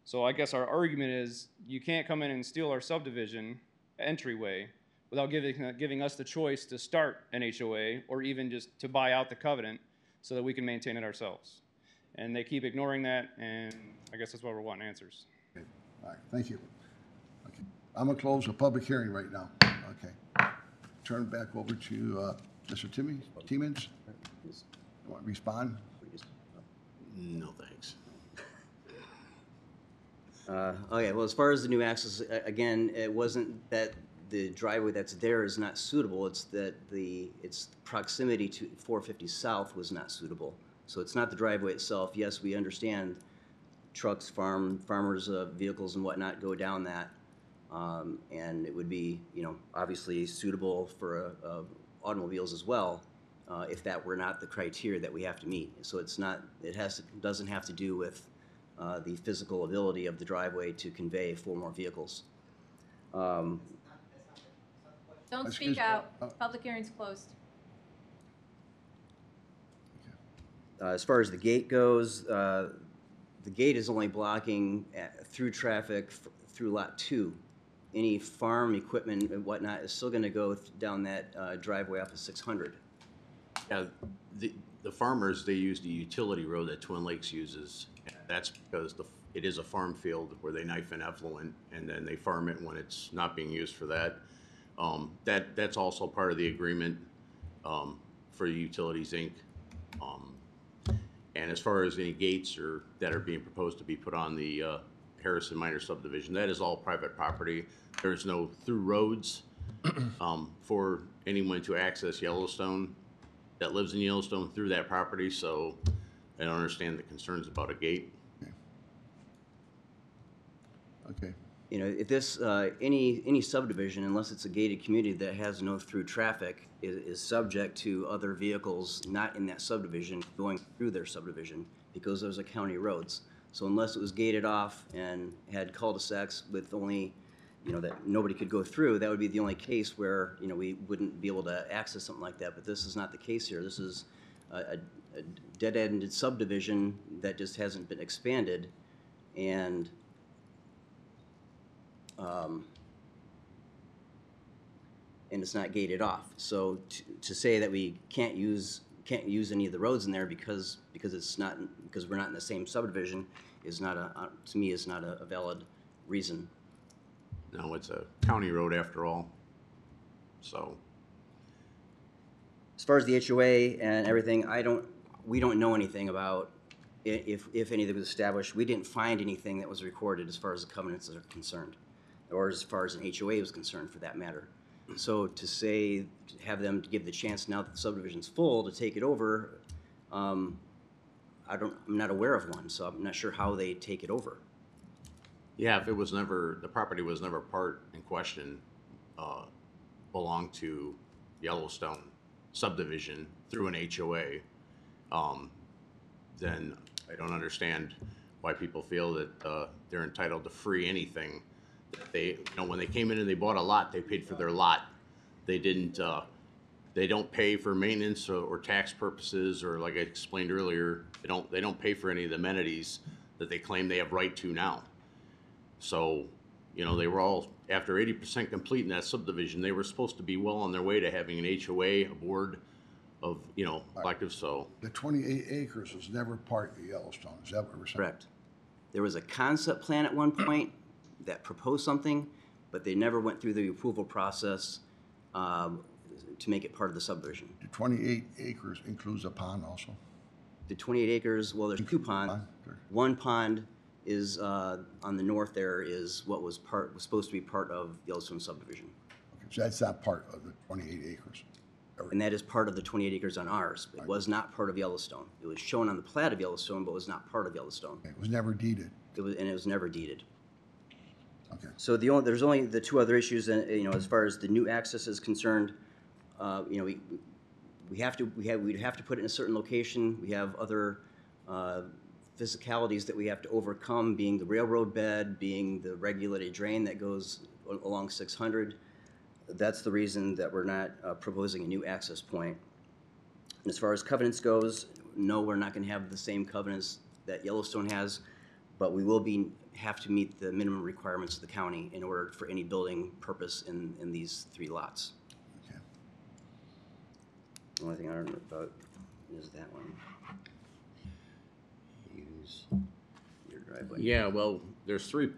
So I guess our argument is you can't come in and steal our subdivision entryway without giving us the choice to start an HOA or even just to buy out the covenant so that we can maintain it ourselves. And they keep ignoring that, and I guess that's why we're wanting answers. Okay. All right, thank you. Okay. I'm gonna close the public hearing right now. Okay. Turn it back over to Mr. Timmons. You want to respond? No, thanks. Okay, well, as far as the new access, again, it wasn't that the driveway that's there is not suitable, it's that its proximity to 450 South was not suitable. So it's not the driveway itself. Yes, we understand trucks, farmers' vehicles and whatnot go down that. And it would be, obviously suitable for automobiles as well, if that were not the criteria that we have to meet. So it's not, doesn't have to do with the physical ability of the driveway to convey 4 more vehicles. Don't Excuse speak me. out. Public hearing's closed. As far as the gate goes, the gate is only blocking through traffic through Lot 2. Any farm equipment and whatnot is still going to go down that driveway off of 600. Yeah, the farmers, they use the utility road that Twin Lakes uses. That's because it is a farm field where they knife in effluent and then they farm it when it's not being used for that. That's also part of the agreement for Utilities Inc. And as far as any gates that are being proposed to be put on the Harrison Minor subdivision, that is all private property. There's no through roads for anyone to access Yellowstone that lives in Yellowstone through that property, so I don't understand the concerns about a gate. Okay. If this, any subdivision, unless it's a gated community that has no through traffic, is subject to other vehicles not in that subdivision going through their subdivision because those are county roads. So unless it was gated off and had cul-de-sacs with only, that nobody could go through, that would be the only case where, we wouldn't be able to access something like that. But this is not the case here. This is a dead-ended subdivision that just hasn't been expanded, and it's not gated off. So to say that we can't use any of the roads in there because we're not in the same subdivision is not to me is not a valid reason. No, it's a county road after all. So as far as the HOA and everything, we don't know anything about if anything was established. We didn't find anything that was recorded as far as the covenants are concerned, or as far as an HOA was concerned for that matter. So to have them give the chance now that the subdivision's full to take it over, I'm not aware of one, so I'm not sure how they take it over. yeah, if the property was never part in question, belonged to Yellowstone subdivision through an HOA, then I don't understand why people feel that they're entitled to free anything. When they came in and they bought a lot, they paid for their lot. They don't pay for maintenance or tax purposes, or like I explained earlier, they don't pay for any of the amenities that they claim they have right to now. So, they were all, after 80% complete in that subdivision, they were supposed to be well on their way to having an HOA, a board, of, elective, so. The 28 acres was never part of Yellowstone, is that what we're saying? Correct. There was a concept plan at one point that proposed something, but they never went through the approval process to make it part of the subdivision. The 28 acres includes a pond also? The 28 acres, well, there's two ponds. One pond is on the north there is what was supposed to be part of Yellowstone subdivision. Okay, so that's not part of the 28 acres? And that is part of the 28 acres on ours. It was not part of Yellowstone. It was shown on the plat of Yellowstone, but was not part of Yellowstone. It was never deeded? And it was never deeded. Okay. So there's only the two other issues, as far as the new access is concerned, we'd have to put it in a certain location. We have other physicalities that we have to overcome, being the railroad bed, being the regulated drain that goes along 600. That's the reason that we're not proposing a new access point. And as far as covenants goes, no, we're not going to have the same covenants that Yellowstone has, but we will have to meet the minimum requirements of the county in order for any building purpose in these 3 lots. Okay. The only thing I don't know about is that one. Use your driveway. Yeah, well, there's three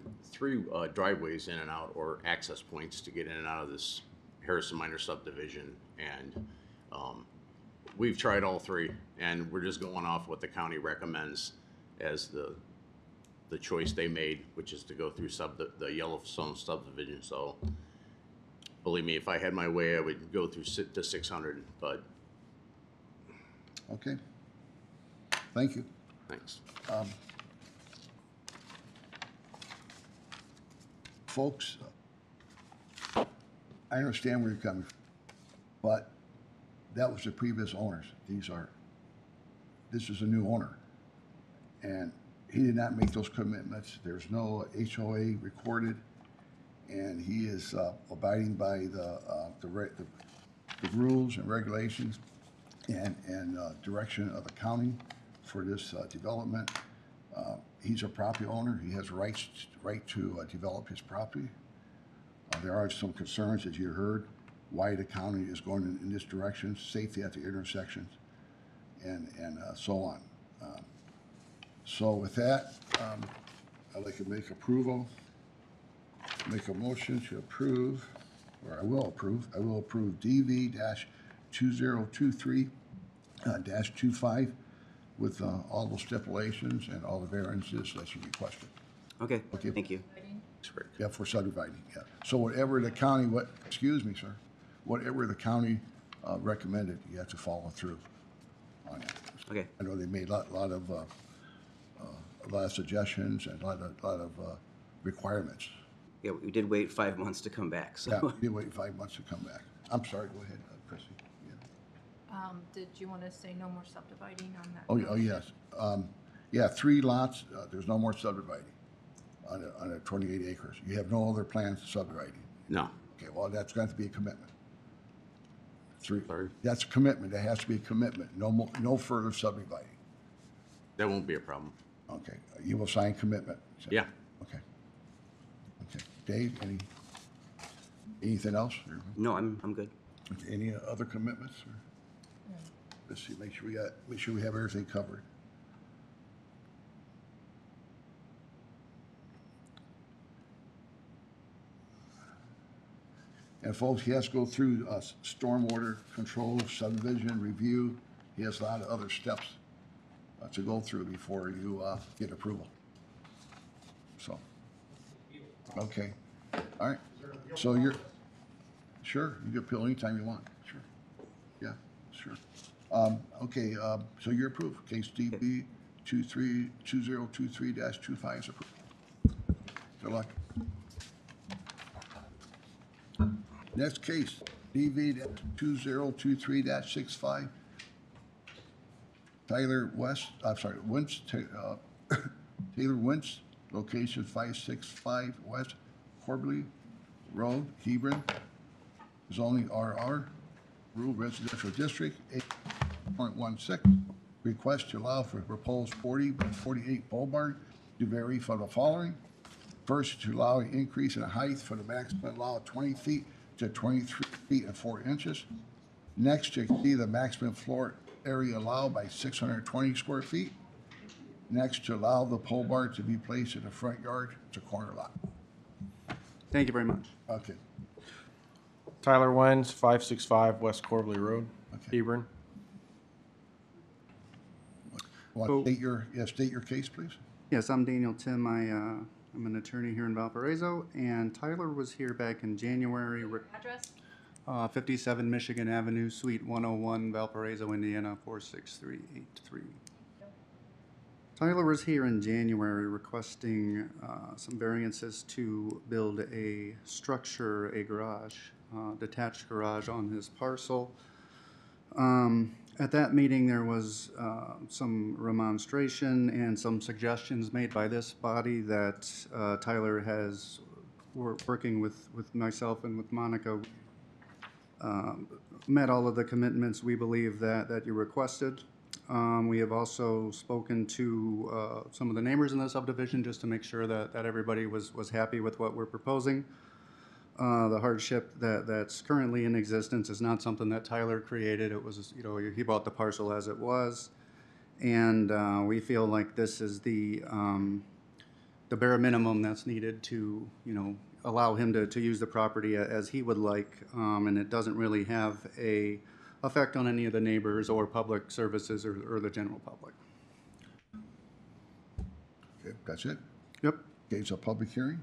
driveways in and out, or access points to get in and out of this Harrison Minor subdivision, and we've tried all 3, and we're just going off what the county recommends as the choice they made, which is to go through the Yellowstone subdivision. So believe me, if I had my way, I would go through to 600, but. Okay. Thank you. Thanks. Folks, I understand where you're coming from, but that was the previous owners. This is a new owner, and he did not make those commitments. There's no HOA recorded, and he is abiding by the rules and regulations and direction of the county for this development. He's a property owner. He has right to develop his property. There are some concerns, as you heard, why the county is going in this direction, safety at the intersections, and so on. So with that, I'd like to make a motion to approve, or I will approve DV-2023-25 with all those stipulations and all the variances that you requested. Okay, thank you. Yeah, for subdividing, yeah. So whatever the county, whatever the county recommended, you have to follow through on it. Okay. I know they made a lot of suggestions and a lot of requirements. Yeah, we did wait 5 months to come back, so. Yeah, we did wait 5 months to come back. I'm sorry, go ahead, Chrissy. Yeah. Did you want to say no more subdividing on that? Oh, yes. Yeah, 3 lots, there's no more subdividing on a 28 acres. You have no other plans to subdividing? No. Okay, well, that's going to be a commitment. 3. Sorry? That's a commitment. There has to be a commitment. No further subdividing. That won't be a problem. Okay, you will sign commitment? Yeah. Okay. Okay, Dave, anything else? No, I'm good. Okay, any other commitments? Let's see, make sure we have everything covered. And folks, he has to go through stormwater control, subdivision review. He has a lot of other steps to go through before you get approval. So, okay, all right. So sure, you can appeal anytime you want. Sure, yeah, sure. Okay, so you're approved. Case DB 2023-25 is approved. Good luck. Next case, DV 2023-65. Taylor Wentz, location 565 West Corbley Road, Hebron, zoning RR, rural residential district, 8.16. Request to allow for proposed 40 by 48 pole barn to vary from the following. First, to allow an increase in height for the maximum allowed 20 feet to 23 feet and 4 inches. Next, to exceed the maximum floor area allowed by 620 square feet. Next, to allow the pole barn to be placed in the front yard. It's a corner lot. Thank you very much. Okay. Tyler Wines, 565 West Corbley Road, Okay. Hebron. Want to state your case, please? Yes, I'm Daniel Tim. I'm an attorney here in Valparaiso, and Tyler was here back in January. Address? 57 Michigan Avenue, Suite 101, Valparaiso, Indiana, 46383. Tyler was here in January requesting some variances to build a structure, a garage, detached garage on his parcel. At that meeting, there was some remonstration and some suggestions made by this body that Tyler has, working with myself and with Monica, met all of the commitments we believe that you requested. We have also spoken to some of the neighbors in the subdivision just to make sure that everybody was happy with what we're proposing. The hardship that's currently in existence is not something that Tyler created. It was, he bought the parcel as it was. And we feel like this is the bare minimum that's needed to, allow him to use the property as he would like. And it doesn't really have a effect on any of the neighbors or public services or the general public. Okay, that's it? Yep. Okay, it's a public hearing.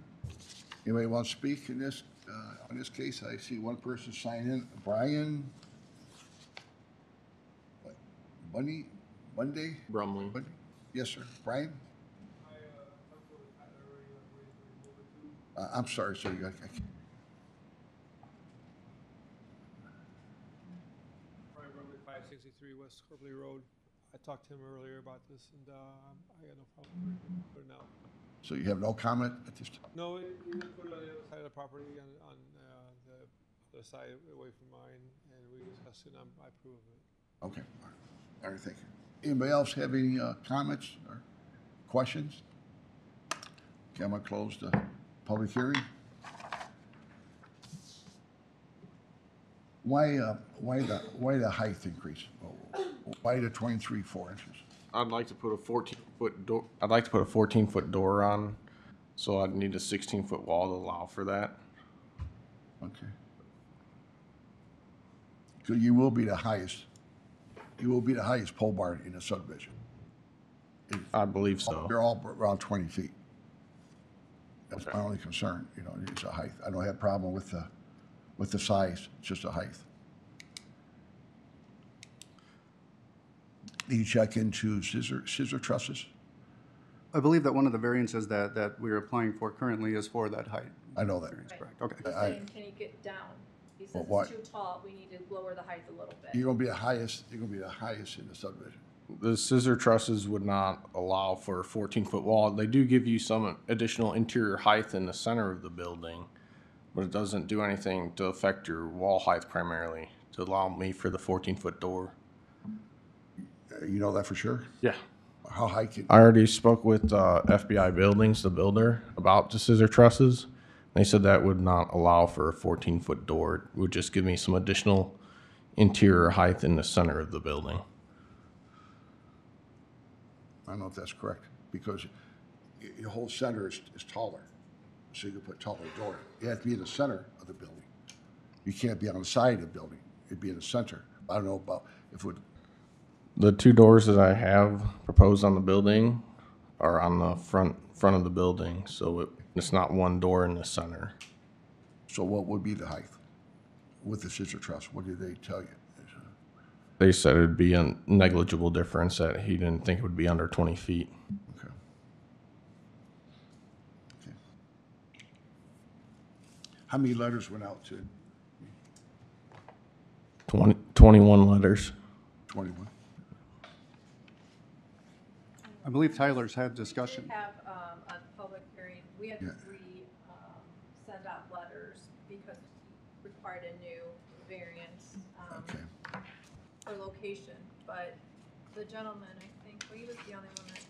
Anybody want to speak in this, on this case? I see one person sign in, Brian Monday? Brumley. Yes, sir. Brian? I'm sorry, sir. Brian Brumley, 563 West Corbley Road. I talked to him earlier about this, and I got no problem with it now. So you have no comment at this time? No, he didn't put it on the other side of the property, on the other side away from mine, and we discussed it, and I approve of it. Okay, all right, thank you. Anybody else have any comments or questions? Okay, I'm gonna close the public hearing. Why the height increase? Why the 23.4 inches? I'd like to put a 14-foot door. I'd like to put a 14-foot door on, so I'd need a 16-foot wall to allow for that. Okay. So you will be the highest. You will be the highest pole barn in the subdivision. I believe so. They're all around 20 feet. That's my only concern. It's a height. I don't have a problem with the size. It's just a height. Do you check into scissor trusses? I believe that one of the variances that we're applying for currently is for that height. I know that. Variance, correct. Okay. He's saying, can you get down? He says Well, it's too tall, we need to lower the height a little bit. You're gonna be the highest. You're gonna be the highest in the subdivision. The scissor trusses would not allow for a 14-foot wall. They do give you some additional interior height in the center of the building, but it doesn't do anything to affect your wall height primarily to allow me for the 14-foot door. You know that for sure? Yeah. How high can? I already spoke with FBI Buildings, the builder, about the scissor trusses. They said that would not allow for a 14-foot door. It would just give me some additional interior height in the center of the building. I don't know if that's correct, because your whole center is taller, so you can put taller door. You have to be in the center of the building. You can't be on the side of the building. It'd be in the center. I don't know about if it would. The two doors that I have proposed on the building are on the front of the building, so it's not one door in the center. So what would be the height with the scissor truss? What did they tell you? They said it'd be a negligible difference, that he didn't think it would be under 20 feet. Okay. Okay. How many letters went out to? 21 letters. 21. I believe Tyler's had discussion. We did have a public hearing. We had to send out letters because he required a new variance for location. But the gentleman, I think, well, he was the only one that,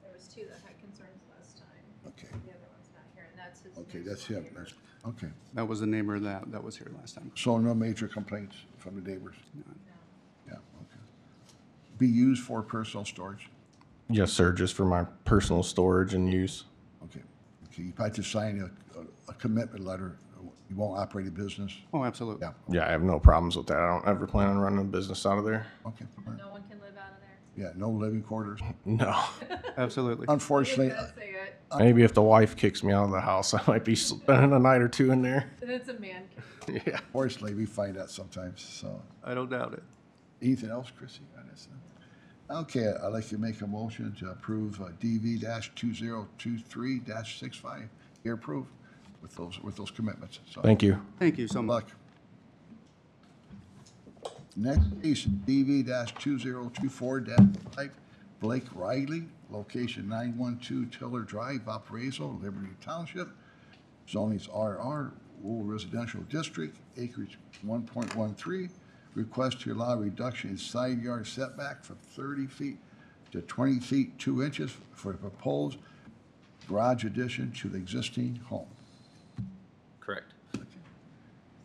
there was two that had concerns last time. Okay. The other one's not here, and that's his. Okay, new that's door him. neighbor. Okay, That was the neighbor that was here last time. so no major complaints from the neighbors? Yeah, okay. Be used for personal storage? Yes, sir, just for my personal storage and use. Okay, okay, you probably just sign a commitment letter, you won't operate a business? Oh, absolutely. Yeah, Yeah, I have no problems with that. I don't ever plan on running a business out of there. okay, all right. No one can live out of there. Yeah, no living quarters? No. Absolutely. Unfortunately, That's it. Maybe if the wife kicks me out of the house, I might be spending a night or two in there. It's a man cave. Yeah. unfortunately, we find that sometimes, so. I don't doubt it. Anything else, Chrissy, on this? Okay, I'd like to make a motion to approve DV-2023-65. You're approved with those commitments. So, Thank you. Thank you so good much. luck. Next case, DV-2024-5, Blake Riley, location 912 Tiller Drive, Valparaiso, Liberty Township. Zoning is RR, Rural Residential District, acreage 1.13. Request to allow reduction in side yard setback from 30 feet to 20 feet 2 inches for the proposed garage addition to the existing home. Correct.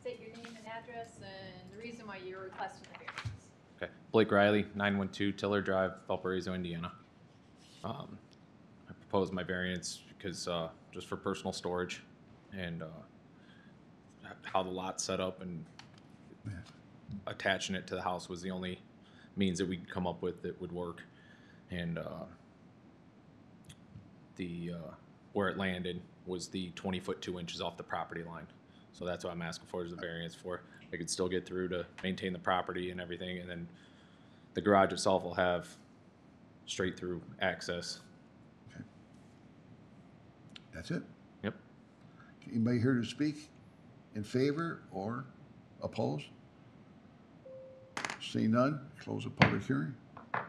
State your name and address and the reason why you're requesting the variance. Okay. Blake Riley, 912 Tiller Drive, Valparaiso, Indiana. I proposed my variance because just for personal storage and how the lot's set up and attaching it to the house was the only means that we could come up with that would work. And where it landed was the 20 foot 2 inches off the property line. So that's what I'm asking for is a variance for. I could still get through to maintain the property and everything, and then the garage itself will have straight through access. Okay. That's it? Yep. Anybody here to speak in favor or opposed? See none, close the public hearing. Are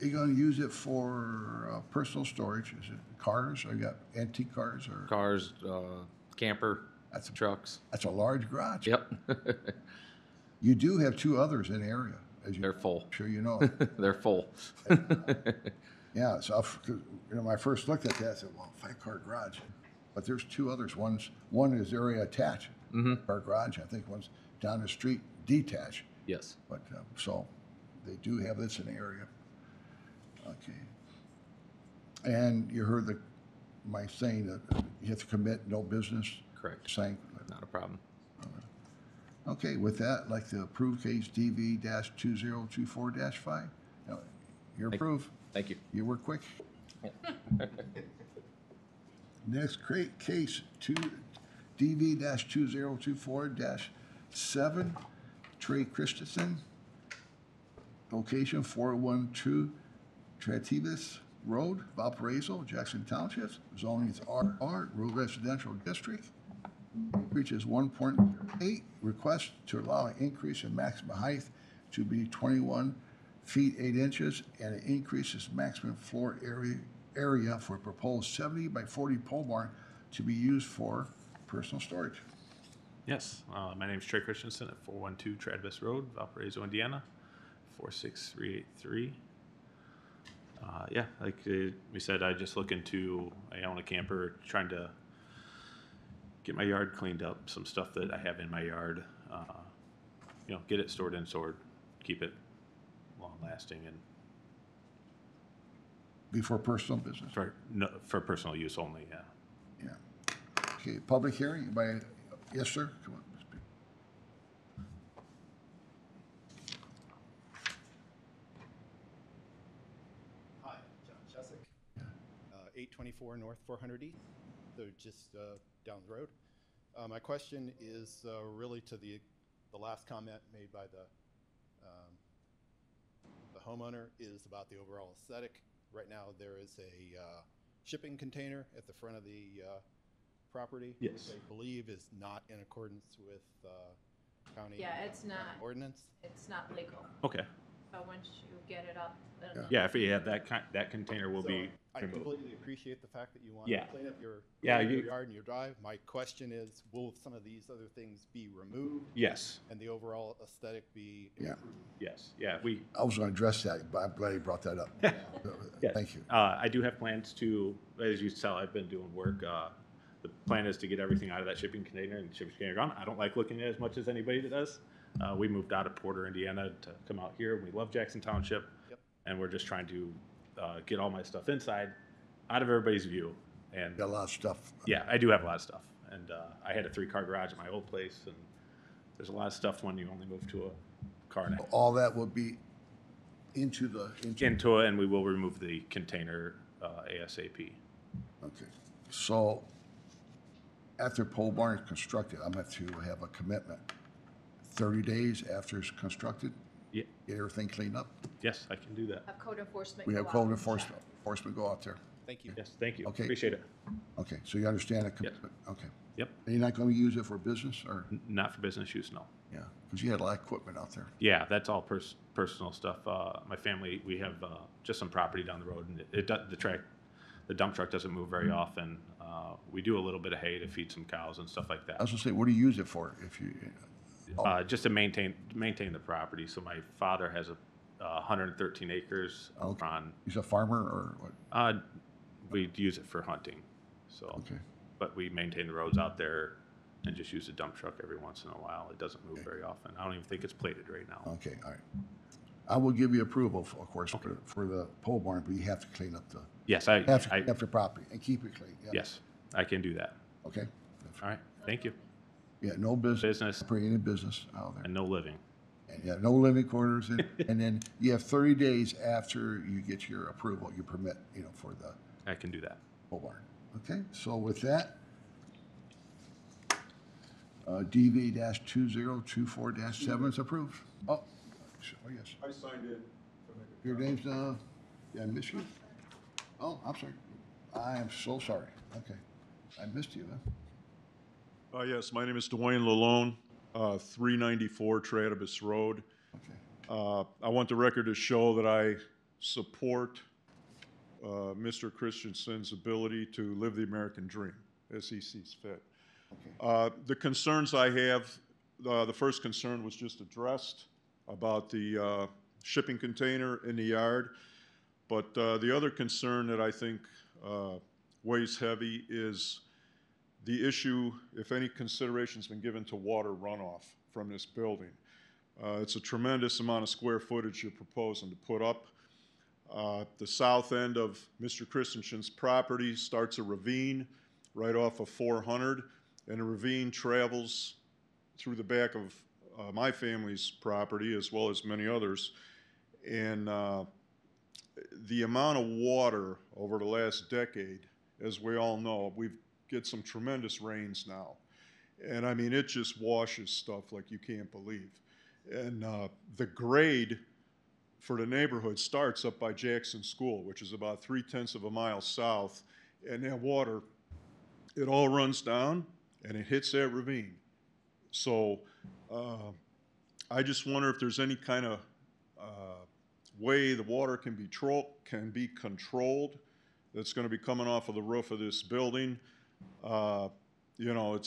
you gonna use it for personal storage? Is it cars, or you got antique cars, or? Cars, camper, trucks. That's a large garage. Yep. You do have two others in the area, as They're full. I'm sure you know. They're full. Yeah, so when I first looked at that, I said, well, 5-car garage. But there's two others. One is area attached, car garage. I think one's down the street detached. Yes. But, so they do have this in the area. Okay. And you heard my saying that you have to commit no business? Correct. Saying? Not a problem. Okay, with that, I'd like to approve case DV-2024-5. You're approved. Thank you. You were quick. Next case DV-2024-7, Trey Christensen, location 412 Trativus Road, Valparaiso, Jackson Township. Zoning is RR, Rural Residential District. Reaches 1.8. Request to allow an increase in maximum height to be 21 feet 8 inches, and it increases maximum floor area for proposed 70 by 40 pole barn to be used for personal storage. Yes, my name is Trey Christensen at 412 Tradbus Road, Valparaiso, Indiana, 46383. Yeah, like we said, I just I own a camper, trying to get my yard cleaned up, some stuff that I have in my yard, get it stored and stored, keep it long lasting and Before personal business? for personal use only, yeah. Yeah. Okay, public hearing by, yes, sir? Come on. Speak. Hi, John Chesick, 824 North 400 East, so just down the road. My question is really to the last comment made by the homeowner is about the overall aesthetic. Right now, there is a shipping container at the front of the property. Yes. Which I believe is not in accordance with county It's not. ordinance. It's not legal. Okay. So once you get it up. it'll- Yeah, if we have that container will be I removed. completely appreciate the fact that you want Yeah. to clean up your Yeah, yard and your drive. My question is, will some of these other things be removed? Yes. And the overall aesthetic be Yeah. improved? Yes, yeah, we. I was going to address that, but I'm glad you brought that up. Yes. Thank you. I do have plans to, as you saw, I've been doing work the plan is to get everything out of that shipping container and shipping container gone. I don't like looking at it as much as anybody that does. We moved out of Porter, Indiana to come out here. We love Jackson Township. Yep. And we're just trying to get all my stuff inside, out of everybody's view. And Got a lot of stuff. yeah, I do have a lot of stuff. And I had a 3-car garage at my old place, and there's a lot of stuff when you only move to a car now. All that will be into Into it, and we will remove the container ASAP. Okay. So after pole barn is constructed, I'm going to have a commitment. 30 days after it's constructed? Yeah. Get everything cleaned up? Yes, I can do that. Have code enforcement We go have out code and enforcement go out there. Thank you. Yes, thank you. Okay. Appreciate it. Okay, so you understand the commitment? Okay. Yep. And you're not going to use it for business or? Not for business use, no. Yeah, because you had a lot of equipment out there. Yeah, that's all personal stuff. My family, we have just some property down the road, and the dump truck doesn't move very often. We do a little bit of hay to feed some cows and stuff like that. I was going to say, what do you use it for if you? Just to maintain the property. So my father has 113 acres Okay. on. He's a farmer or what? We use it for hunting. So. Okay. But we maintain the roads out there and just use a dump truck every once in a while. It doesn't move very often. I don't even think it's plated right now. Okay, all right. I will give you approval, of course, for the pole barn, but you have to clean up the. Yes, have to clean up the property and keep it clean. Yeah. Yes, I can do that. Okay. All right, thank you. Yeah, no business. Operating business out there. And no living. And yeah, no living quarters, and then you have 30 days after you get your approval, your permit, for the. I can do that. Pole barn. Okay, so with that, DV-2024-7 is approved. Oh, yes. I signed in. Your name's, I missed you? Oh, I'm sorry. I am so sorry. Okay. I missed you, huh? Yes, my name is Dwayne Lalone, 394 Tratibus Road. Okay. I want the record to show that I support Mr. Christensen's ability to live the American dream as he sees fit. The concerns I have, the first concern was just addressed about the shipping container in the yard. But the other concern that I think weighs heavy is the issue, if any consideration's been given to water runoff from this building. It's a tremendous amount of square footage you're proposing to put up. The south end of Mr. Christensen's property starts a ravine right off of 400, and the ravine travels through the back of my family's property as well as many others. And the amount of water over the last decade, as we all know, we've get some tremendous rains now. And I mean, it just washes stuff like you can't believe. And the grade for the neighborhood starts up by Jackson School, which is about 3/10 of a mile south. And that water, it all runs down and it hits that ravine. So I just wonder if there's any kind of way the water can be controlled that's going to be coming off of the roof of this building. You know,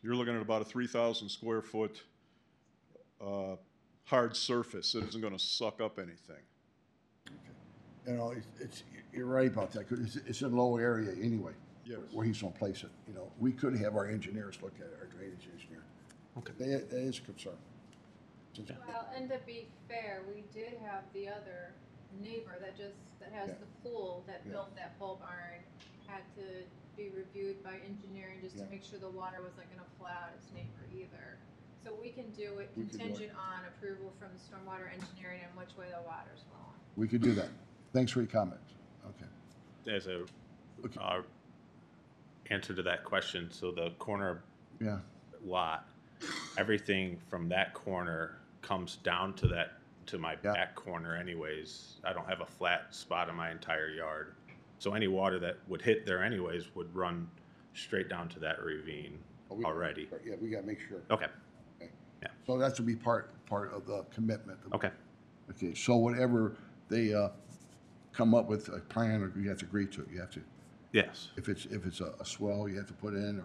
you're looking at about a 3,000 square foot hard surface that isn't going to suck up anything. You know, you're right about that, because it's a low area anyway. Yes. Where he's gonna place it, you know. We could have our engineers look at it, our drainage engineer. Okay. That is a concern. Well, and to be fair, we did have the other neighbor that has Yeah. the pool that Yeah. built that pole barn, had to be reviewed by engineering just to Yeah. make sure the water wasn't gonna fly out his neighbor either. So we can do it We could do it. contingent on approval from the stormwater engineering and which way the water's flowing. We could do that. Thanks for your comments. Okay. As a answer to that question, so the corner Yeah. lot, everything from that corner comes down to my back corner anyways. I don't have a flat spot in my entire yard. So any water that would hit there anyways would run straight down to that ravine already. Yeah, we gotta make sure. Okay. Okay. Yeah. So that's to be part of the commitment. Okay. Okay, so whatever they come up with a plan, you have to agree to it. You have to. Yes. If it's a swell, you have to put in,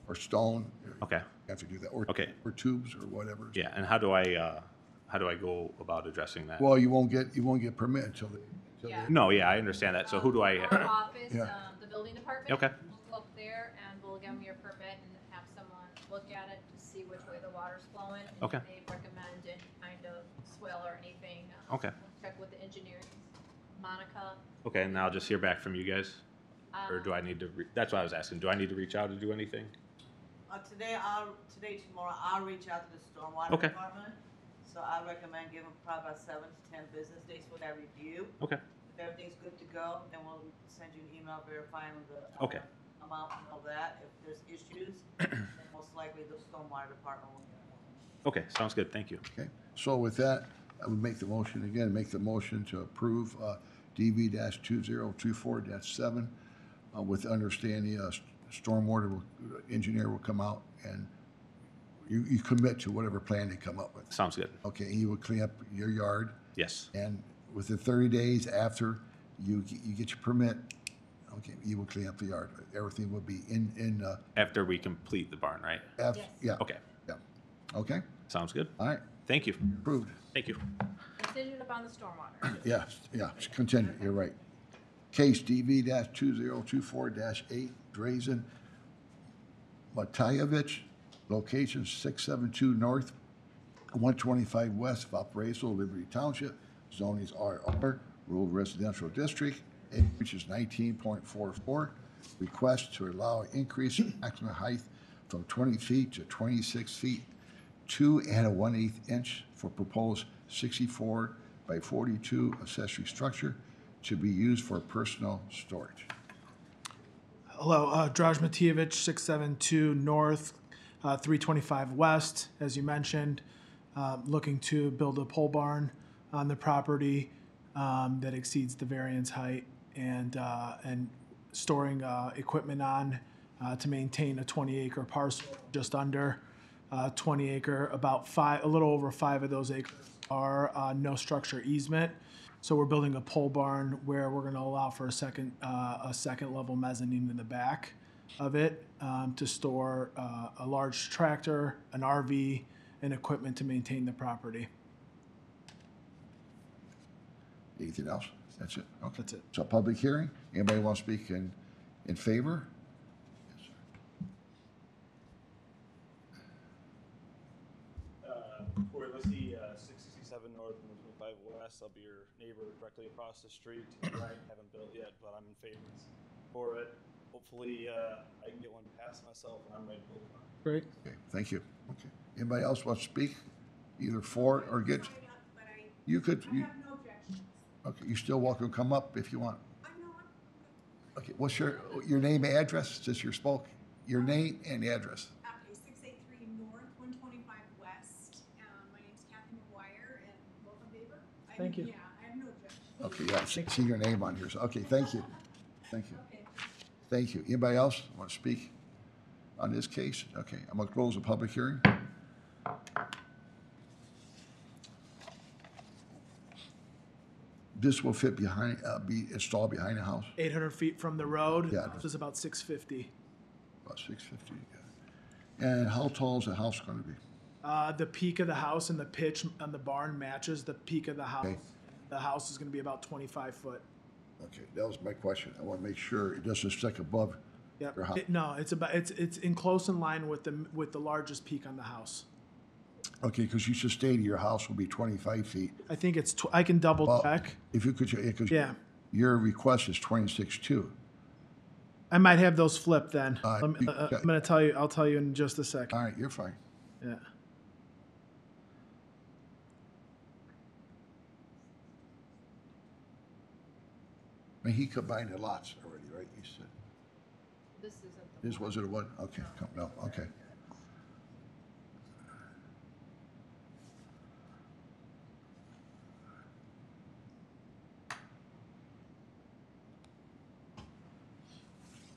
or stone. Okay. You have to do that, or Okay. or tubes or whatever. Yeah, and how do I go about addressing that? Well, you won't get permit until they. Yeah. No, yeah, I understand that. So who do I? Our office, Yeah. the building department. Okay. We'll go up there and we'll give them your permit and have someone look at it to see which way the water's flowing. And Okay. if they recommend any kind of swell or anything. Okay. Check with the engineers. Monica. Okay, and I'll just hear back from you guys? Or do I need to, that's what I was asking. Do I need to reach out to do anything? Tomorrow, I'll reach out to the stormwater Okay. department. So I recommend giving probably about 7 to 10 business days for that review. Okay. If everything's good to go, then we'll send you an email verifying the Okay. amount and all that. If there's issues, then most likely the stormwater department will get it. Okay, sounds good. Thank you. Okay, so with that, I would make the motion again, make the motion to approve DB-2024-7 with understanding stormwater engineer will come out and you commit to whatever plan they come up with. Sounds good. Okay, he will clean up your yard. Yes. And within 30 days after you get your permit, okay, you will clean up the yard. Everything will be in. After we complete the barn, right? Yes. Yeah. Okay. Yeah. Okay. Sounds good. All right. Thank you. Approved. Thank you. Contingent upon the stormwater. Yes, yeah, continue, you're right. Case DV-2024-8, Drazen Matayevich, location 672 North, 125 West, Valparaiso, Liberty Township, zoning is RR, Rural Residential District, which is 19.44. Request to allow an increase in maximum height from 20 feet to 26 feet, 2 1/8 inch for proposed 64 by 42 accessory structure to be used for personal storage. Hello, Draj Matijevich, 672 North, 325 West, as you mentioned, looking to build a pole barn on the property that exceeds the variance height and storing equipment on to maintain a 20-acre parcel, just under 20 acre, a little over 5 of those acres are no structure easement. So we're building a pole barn where we're going to allow for a second level mezzanine in the back of it to store a large tractor, an RV, and equipment to maintain the property. Anything else? That's it? Okay. That's it. So public hearing, anybody want to speak in favor? Corey Lissy, 667 North and 125 West. I'll be your neighbor directly across the street. I haven't built yet, but I'm in favor for it. Hopefully, I can get one past myself and I'm ready to build one. Great. Okay, thank you. Okay. Anybody else want to speak, either for or against? You could. Okay, you're still welcome to come up if you want. Okay, what's your name, address, since you spoke? Your name and address. Okay, 683 North, 125 West. My name's Kathy McGuire, and both in favor? Thank you. Yeah, I have no objection. Okay, yeah, I see your name on here. So, okay, thank you. Thank you. Thank you. Anybody else want to speak on this case? Okay, I'm going to close the public hearing. This will fit behind, be installed behind the house? 800 feet from the road. Yeah. This is about 650. About 650, yeah. And how tall is the house going to be? The peak of the house and the pitch on the barn matches the peak of the house. Okay. The house is going to be about 25 foot. Okay, that was my question. I want to make sure it doesn't stick above Yep. your house. No, it's in close in line with the largest peak on the house. Okay, because you just stated your house will be 25 feet. I think it's. I can double Well, check. If you could, because Yeah. your request is 26.2. I might have those flipped then. Uh, I'm you- gonna tell you. I'll tell you in just a second. All right, you're fine. Yeah. I mean, he combined the lots already, right? You said, This isn't the this was it a one? Okay, no, okay.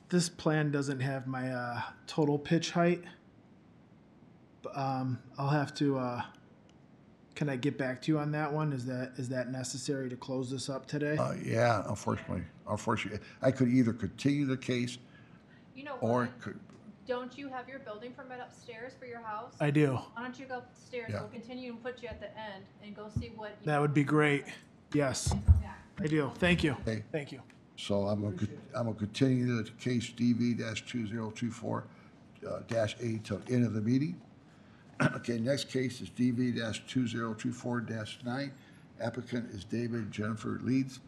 This plan doesn't have my total pitch height. But, I'll have to. Can I get back to you on that one? Is that necessary to close this up today? Yeah, unfortunately, I could either continue the case You know or what? could, Don't you have your building permit upstairs for your house? I do. Why don't you go upstairs? Yeah. We'll continue and put you at the end and go see what. That would be great. Yes, I do. Thank you. Okay. Thank you. So I'm gonna continue the case DV-2024 dash A till the end of the meeting. Okay, next case is DV-2024-9. Applicant is David Jennifer Leeds,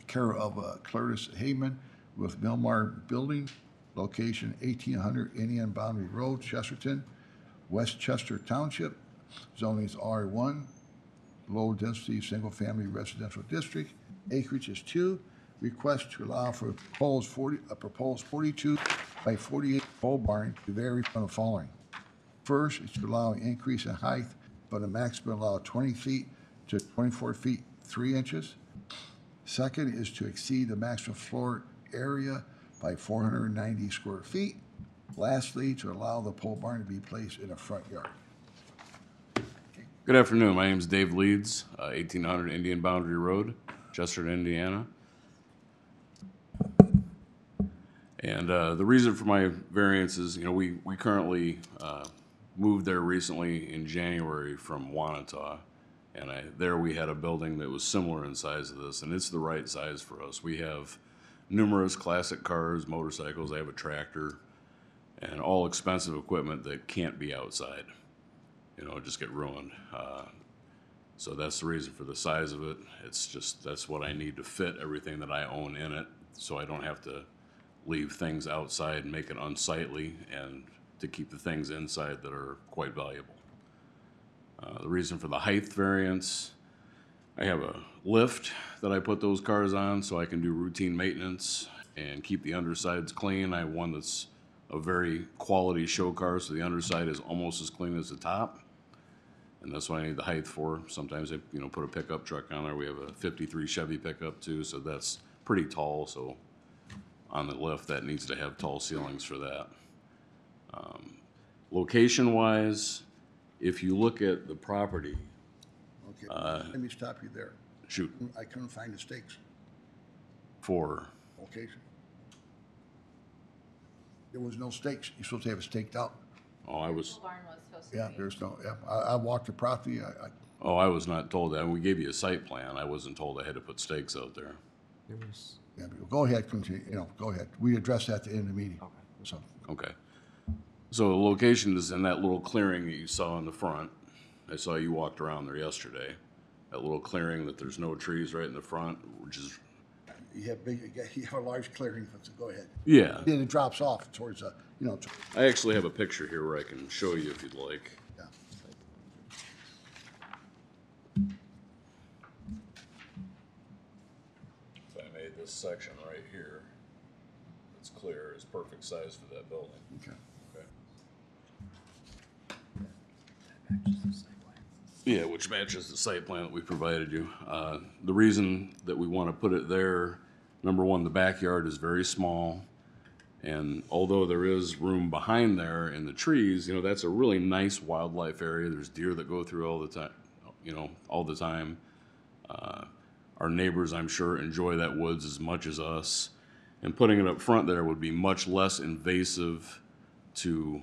care of Clarence Heyman with Milmar Building, location 1800 Indian Boundary Road, Chesterton, Westchester Township. Zoning is R1, low-density, single-family residential district. Acreage is 2. Request to allow for a proposed 42 by 48 pole barn to vary from the following. First is to allow an increase in height, but a maximum allow 20 feet to 24 feet 3 inches. Second is to exceed the maximum floor area by 490 square feet. Lastly, to allow the pole barn to be placed in a front yard. Good afternoon. My name is Dave Leeds, 1800 Indian Boundary Road, Chester, Indiana. And the reason for my variance is, we currently moved there recently in January from Wanata. And there we had a building that was similar in size to this, and it's the right size for us. We have numerous classic cars, motorcycles, I have a tractor, and all expensive equipment that can't be outside. Just get ruined. So that's the reason for the size of it. It's just, that's what I need to fit everything that I own in it, so I don't have to leave things outside and make it unsightly, and to keep the things inside that are quite valuable. The reason for the height variance, I have a lift that I put those cars on so I can do routine maintenance and keep the undersides clean. I have one that's a very quality show car, so the underside is almost as clean as the top. And that's what I need the height for. Sometimes I put a pickup truck on there. We have a 53 Chevy pickup too, so that's pretty tall. So on the lift, that needs to have tall ceilings for that. Location-wise, if you look at the property. Okay, let me stop you there. Shoot. I couldn't find the stakes. For? Location. There was no stakes. You're supposed to have it staked out. Oh, I was. The barn was supposed to Yeah, be. there's no, yeah. I walked the property. Oh, I was not told that. We gave you a site plan. I wasn't told I had to put stakes out there. Yeah, go ahead, continue, go ahead. We addressed that at the end of the meeting. Okay. So. Okay. So the location is in that little clearing that you saw in the front. I saw you walked around there yesterday. That little clearing that there's no trees right in the front, which is. You have a large clearing, so go ahead. Yeah. Then it drops off towards the, I actually have a picture here where I can show you if you'd like. Yeah. If I made this section right here, it's clear, it's perfect size for that building. Okay. Yeah, which matches the site plan that we provided you. The reason that we want to put it there, number one, the backyard is very small. And although there is room behind there in the trees, that's a really nice wildlife area. There's deer that go through all the time, all the time. Our neighbors, I'm sure, enjoy that woods as much as us. And putting it up front there would be much less invasive to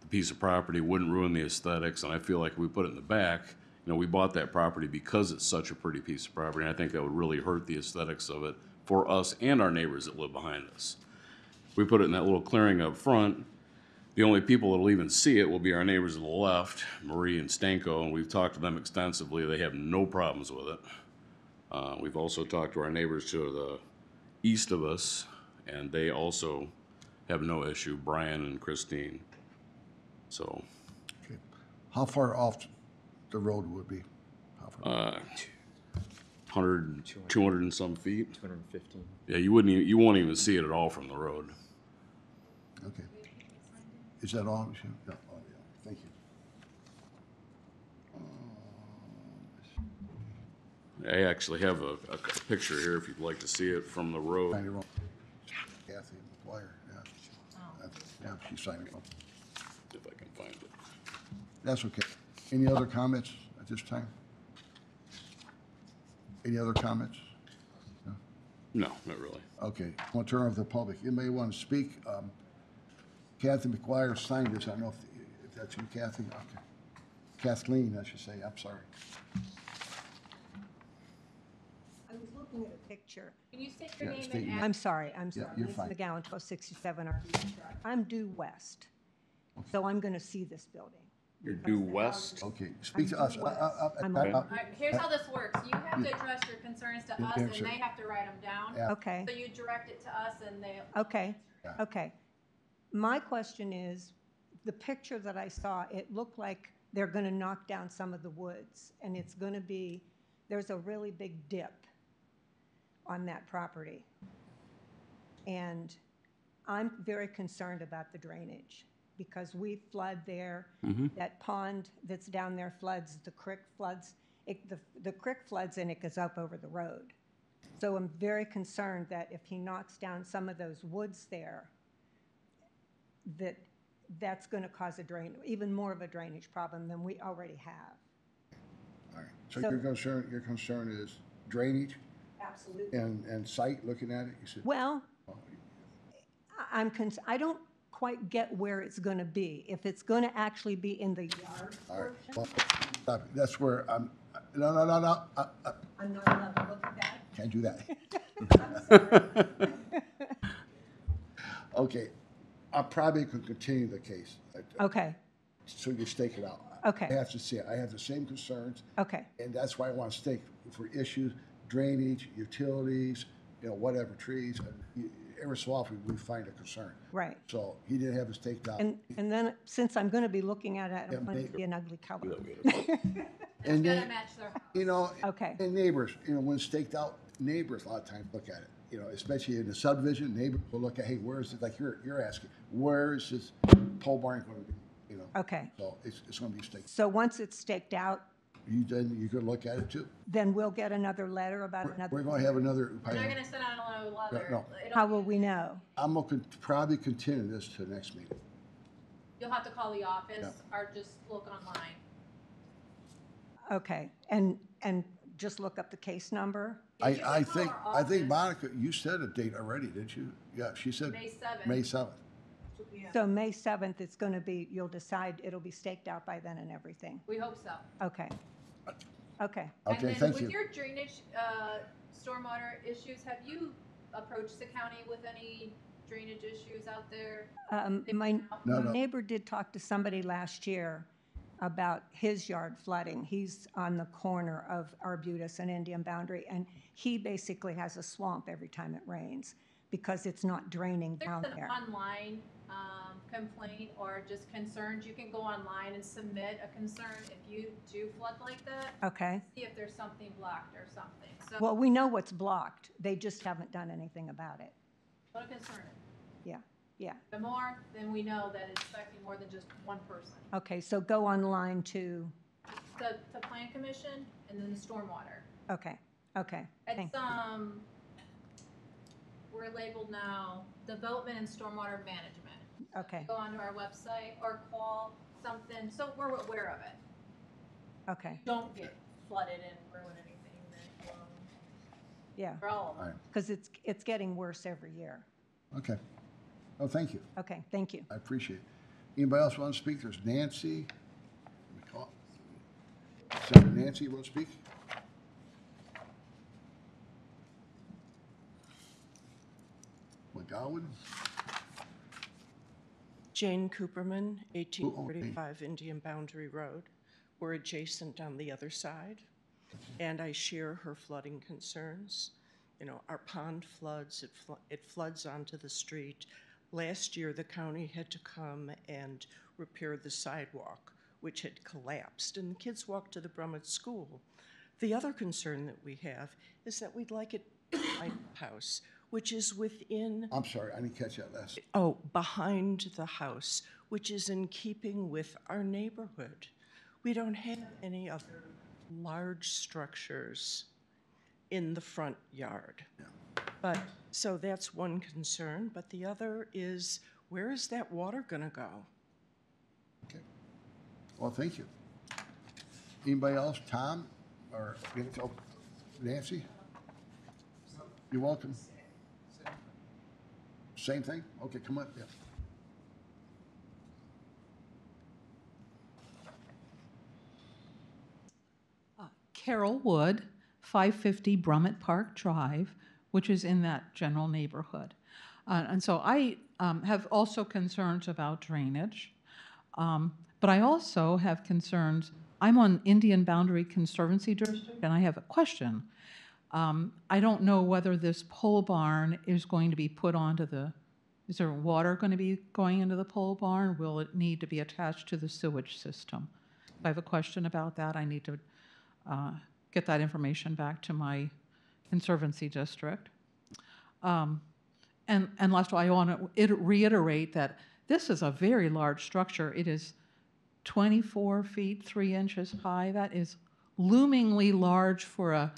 the piece of property, wouldn't ruin the aesthetics. And I feel like if we put it in the back, we bought that property because it's such a pretty piece of property. And I think that would really hurt the aesthetics of it for us and our neighbors that live behind us. We put it in that little clearing up front. The only people that'll even see it will be our neighbors to the left, Marie and Stanko, and we've talked to them extensively. They have no problems with it. We've also talked to our neighbors to the east of us, and they also have no issue, Brian and Christine. So. Okay. How far off the road would be? How far? 200 and some feet. 215. Yeah, you won't even see it at all from the road. Okay. Is that all? Yeah. Oh, yeah. Thank you. I actually have a picture here if you'd like to see it from the road. Kathy McGuire, yeah. Yeah, she signed it. If I can find it. That's okay. Any other comments at this time? Any other comments? No, not really. Okay, I want to turn over to the public. You may want to speak. Kathy McGuire signed this. I don't know if that's you, Kathy. Okay. Kathleen, I should say. I'm sorry. I was looking looking at a picture. Can you state your Yeah, name state and your- address? I'm sorry, you're Lisa fine. McGowan, 1267 RV Drive. I'm due west, so I'm gonna see this building. You're due west? Okay, speak to I'm us. due west. I'm Okay. All right, here's how this works. You have to address your concerns to us, and Answer. they have to write them down. Yeah. Okay, So you direct it to us, and they. okay, Yeah. okay. My question is, the picture that I saw, it looked like they're gonna knock down some of the woods, and it's gonna be, there's a really big dip on that property. And I'm very concerned about the drainage, because we flood there. That pond that's down there floods, the creek floods, the creek floods and it goes up over the road. So I'm very concerned that if he knocks down some of those woods there, that's gonna cause even more of a drainage problem than we already have. All right, so So- your concern is drainage Absolutely. and site, looking at it, you said? Well, I don't quite get where it's gonna be. If it's gonna actually be in the yard All right, portion, well, stop it. That's where I'm, no, I'm not allowed to look at that. can't do that. I'm sorry. Okay, I probably could continue the case. Okay, So you stake it out. Okay. I have to say, it. I have the same concerns, okay, and that's why I want to stake for issues, drainage, utilities, whatever, trees. Every so often, we find a concern. right. So he didn't have it staked out. And then, since I'm gonna be looking at it, I Yeah, don't want it may- to be an ugly color. And Gotta then, match their. Okay. and neighbors, when staked out, neighbors a lot of times look at it. Especially in the subdivision, neighbors will look at, hey, where is it? Like you're asking, where is this pole barn going to be? Okay. So it's going to be staked. So once it's staked out, You could look at it too. then we'll get another letter about We're another. going to have another. We're not gonna send out another letter. No. How will we know? I'm going to probably continue this to the next meeting. You'll have to call the office Yeah. or just look online. Okay, and just look up the case number? I think Monica, you said a date already, didn't you? Yeah, she said. May 7th. May 7th. So May 7th, it's gonna be, you'll decide, it'll be staked out by then and everything? We hope so. Okay. Okay. Okay, And then thank with you. your drainage, stormwater issues, have you approached the county with any drainage issues out there? My No. neighbor did talk to somebody last year about his yard flooding. He's on the corner of Arbutus and Indian Boundary, and he basically has a swamp every time it rains because it's not draining down There's an there. online complaint or just concerns. You can go online and submit a concern if you do flood like that. Okay. See if there's something blocked or something. So Well, we know what's blocked. They just haven't done anything about it. what a concern. Yeah, yeah. The more, then we know that it's affecting more than just one person. Okay, so go online to, The plan commission and then the stormwater. okay, okay. It's, we're labeled now development and stormwater management. Okay, Go onto our website or call something, so we're aware of it. okay, Don't get flooded and ruin anything that, yeah. for all of All them. right. Because it's getting worse every year. Okay. Oh, thank you. Okay, thank you. I appreciate it. Anybody else want to speak? There's Nancy. Nancy, want to speak? McGowan? Jane Cooperman, 1845 Indian Boundary Road. We're adjacent on the other side, and I share her flooding concerns. You know, our pond floods, it floods onto the street. Last year, the county had to come and repair the sidewalk, which had collapsed, and the kids walked to the Brummett School. The other concern that we have is that we'd like it behind the house, which is within I'm sorry, I didn't catch that last. Oh, behind the house, which is in keeping with our neighborhood. We don't have any other large structures in the front yard. But, so that's one concern, but the other is, where is that water gonna go? Okay. Well, thank you. Anybody else? Tom or Nancy? You're welcome. Same thing? Okay, come up. Yeah. Carol Wood, 550 Brummett Park Drive, which is in that general neighborhood. And so I have also concerns about drainage, but I also have concerns. I'm on Indian Boundary Conservancy District, and I have a question. I don't know whether this pole barn is going to be put onto the, is there water going to be going into the pole barn? Will it need to be attached to the sewage system? I have a question about that. I need to get that information back to my Conservancy District. And last, I want to reiterate that this is a very large structure. It is 24 feet, 3 inches high. That is loomingly large for a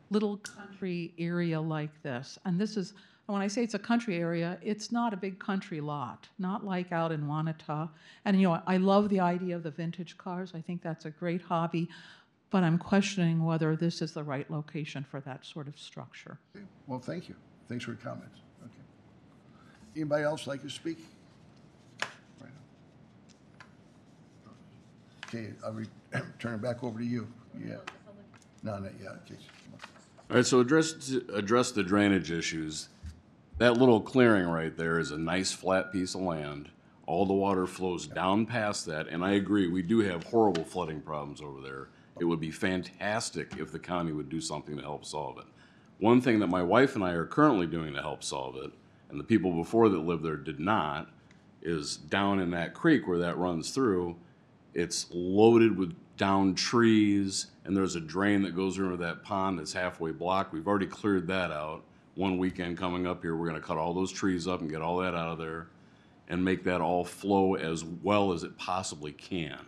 little country area like this. And this is, when I say it's a country area, it's not a big country lot, not like out in Wanata. And you know, I love the idea of the vintage cars. I think that's a great hobby, but I'm questioning whether this is the right location for that sort of structure. Okay. Well, thank you. Thanks for your comments. Okay. Anybody else like to speak? Right now. Okay, I'll turn it back over to you. Yeah. No, not yet. Okay. All right, so address the drainage issues. That little clearing right there is a nice flat piece of land. All the water flows down past that, and I agree, we do have horrible flooding problems over there. It would be fantastic if the county would do something to help solve it. One thing that my wife and I are currently doing to help solve it, and the people before that lived there did not, is down in that creek where that runs through, it's loaded with downed trees, and there's a drain that goes into that pond that's halfway blocked. We've already cleared that out. One weekend coming up here, we're gonna cut all those trees up and get all that out of there and make that all flow as well as it possibly can.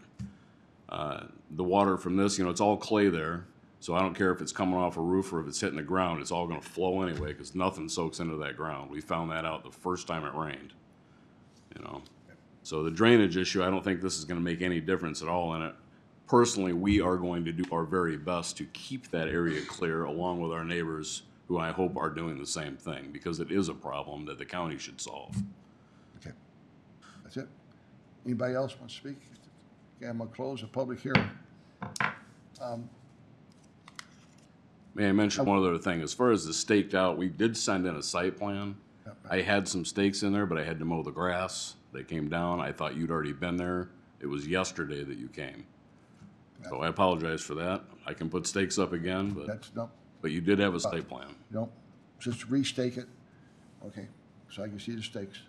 The water from this, you know, it's all clay there, so I don't care if it's coming off a roof or if it's hitting the ground, it's all gonna flow anyway, because nothing soaks into that ground. We found that out the first time it rained, you know. So the drainage issue, I don't think this is gonna make any difference at all in it. Personally, we are going to do our very best to keep that area clear along with our neighbors who I hope are doing the same thing, because it is a problem that the county should solve. Okay. That's it. Anybody else want to speak? Okay, I'm gonna close the public hearing. May I mention one other thing? As far as the staked out, we did send in a site plan. I had some stakes in there, but I had to mow the grass. They came down. I thought you'd already been there. It was yesterday that you came. So I apologize for that. I can put stakes up again, but you did have a site plan. No, just restake it. Okay, so I can see the stakes.